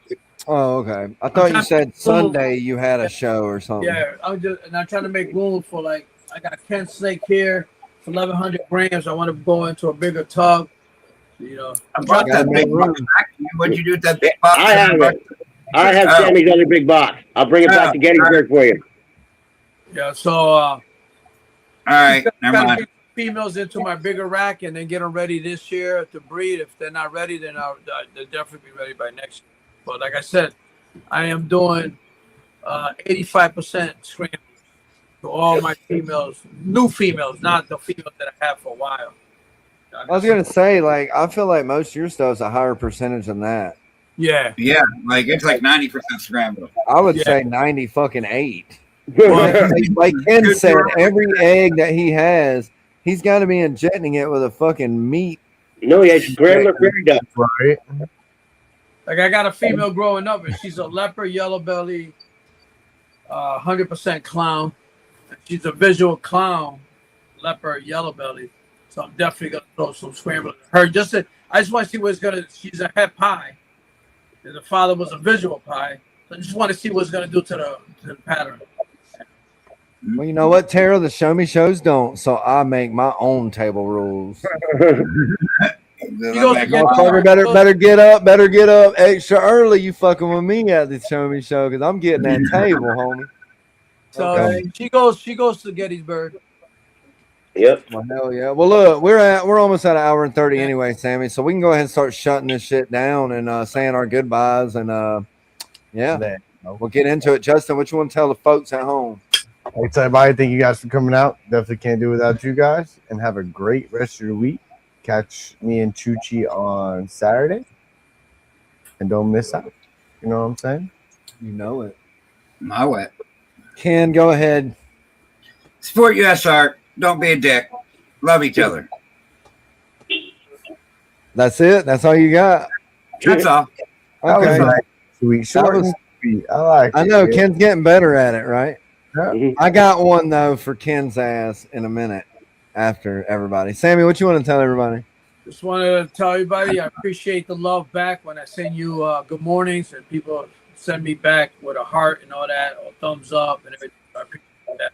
Oh, okay. I thought you said Sunday you had a show or something. Yeah, I'm trying to make room for I got a Kent snake here. It's 1,100 grams. I want to go into a bigger tub. I brought that big box back to you. What'd you do with that big box? I have it. I have Sammy's other big box. I'll bring it back to Gettysburg for you. Yeah, so all right, never mind. Females into my bigger rack and then get them ready this year to breed. If they're not ready, then they'll definitely be ready by next year. But like I said, I am doing 85% screen to all my females, new females, not the females that I have for a while. I was gonna say, I feel like most of your stuff's a higher percentage than that. Yeah, it's like 90% scrambled. I would say 98. Like Ken said, every egg that he has, he's got to be injecting it with a fucking meat. No, yeah, scrambler fairy dust, right? Like I got a female growing up, and she's a leopard, yellow belly, 100% clown. She's a visual clown, leopard, yellow belly. So I'm definitely gonna throw some scramble. I just want to see what's gonna. She's a head pie, and the father was a visual pie. So I just want to see what's gonna do to the pattern. Well, you know what, Tara? The show me shows don't, so I make my own table rules. Better get up extra early. You fucking with me at the show me show because I'm getting that table, homie. So she goes to Gettysburg. Yep. Well, hell yeah. Well, look, we're almost at 1 hour and 30 anyway, Sammy. So we can go ahead and start shutting this shit down and saying our goodbyes and we'll get into it. Justin, what you want to tell the folks at home? Thanks, everybody. Thank you guys for coming out. Definitely can't do without you guys. And have a great rest of your week. Catch me and Chuchi on Saturday. And don't miss out. You know what I'm saying? You know it. My way. Ken, go ahead. Support USR. Don't be a dick. Love each other. That's it? That's all you got? That's all. Okay. Sweet. Short and sweet. I like it. I know. Ken's getting better at it, right? Yeah. I got one, though, for Ken's ass in a minute after everybody. Sammy, what you want to tell everybody? Just want to tell everybody I appreciate the love back when I send you good mornings and people send me back with a heart and all that, or thumbs up and everything. I appreciate that.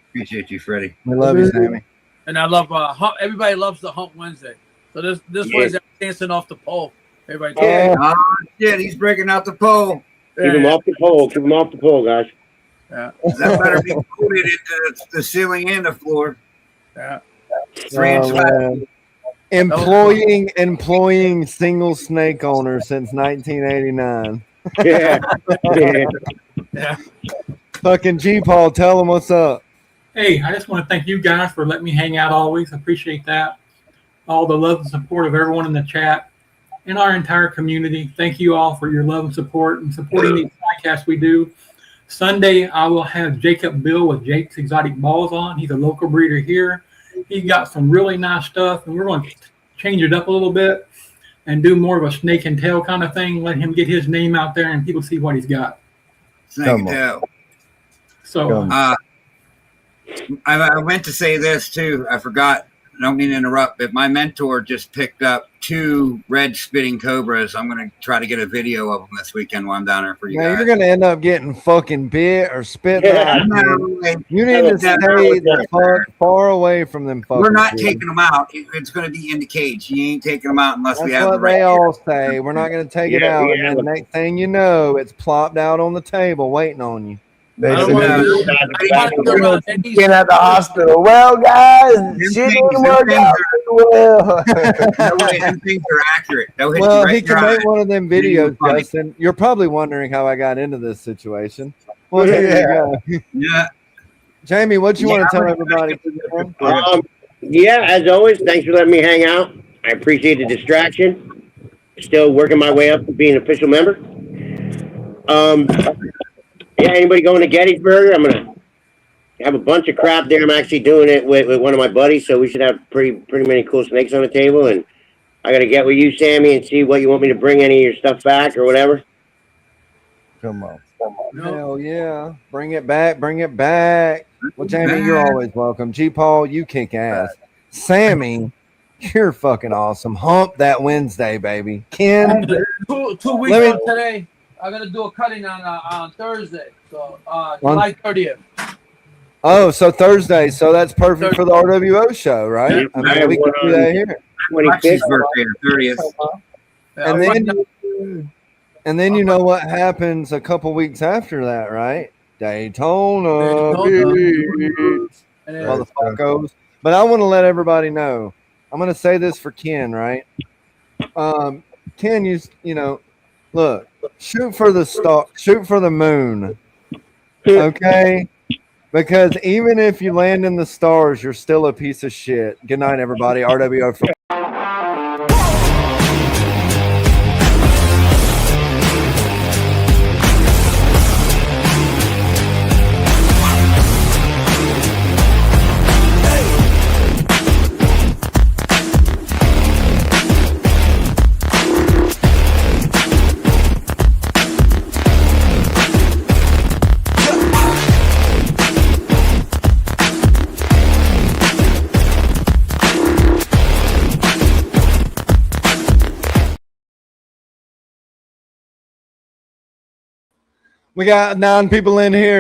Appreciate you, Freddie. We love you, Sammy. And I love everybody loves the Hump Wednesday. So this Wednesday I'm dancing off the pole. Everybody. Oh shit, he's breaking out the pole. Keep him off the pole. Keep him off the pole, guys. Yeah. That better be coated into the ceiling and the floor. Yeah. 3 inch flat. Employing single snake owners since 1989. Yeah. Fucking G Paul, tell them what's up. Hey, I just want to thank you guys for letting me hang out always. I appreciate that. All the love and support of everyone in the chat and our entire community. Thank you all for your love and support and supporting these podcasts we do. Sunday, I will have Jacob Bill with Jake's Exotic Balls on. He's a local breeder here. He's got some really nice stuff, and we're going to change it up a little bit and do more of a snake and tail kind of thing. Let him get his name out there, and people see what he's got. Snake and tail. So I meant to say this too. I forgot. don't mean to interrupt, but my mentor just picked up 2 red spitting cobras. I'm going to try to get a video of them this weekend while I'm down there for you Now guys. you're gonna end up getting fucking bit or spit back. You need to stay the fuck far away from them fuckers. We're not dude. taking them out. It's going to be in the cage. You ain't taking them out unless we That's have what the right they gear. all say. We're not gonna take it out, and then the next thing you know, it's plopped out on the table waiting on you. They I don't said wanna they do- been at the hospital. Well, guys, shit didn't work out well. No way, them things are accurate. They'll hit you Well, right he in your can eye. make one of them You're videos, funny. Justin. You're probably wondering how I got into this situation. Well, there you go. Yeah. Jamie, what you want to Yeah, tell everybody? Yeah, as always, thanks for letting me hang out. I appreciate the distraction. Still working my way up to being an official member. Yeah, anybody going to Gettysburg? I'm gonna have a bunch of crap there. I'm actually doing it with one of my buddies, so we should have pretty many cool snakes on the table. And I gotta get with you, Sammy, and see what you want me to bring any of your stuff back or whatever. Come on. Hell yeah. Bring it back. Bring it back. Well, Jamie, you're always welcome. G Paul, you kick ass. Sammy, you're fucking awesome. Hump that Wednesday, baby. Ken, 2 weeks from today, I'm gonna do a cutting on Thursday. So July 30th. oh, so Thursday. So that's perfect for the R.W.O show, right? I mean, we can do that here. 25th birthday, the 30th. And then you know what happens a couple weeks after that, right? Daytona Beach. Motherfuckers. But I want to let everybody know. I'm going to say this for Ken, right? Ken, you know, look, shoot for the star, shoot for the moon. Okay? Because even if you land in the stars, you're still a piece of shit. Good night, everybody. R.W.O. for We got 9 people in here.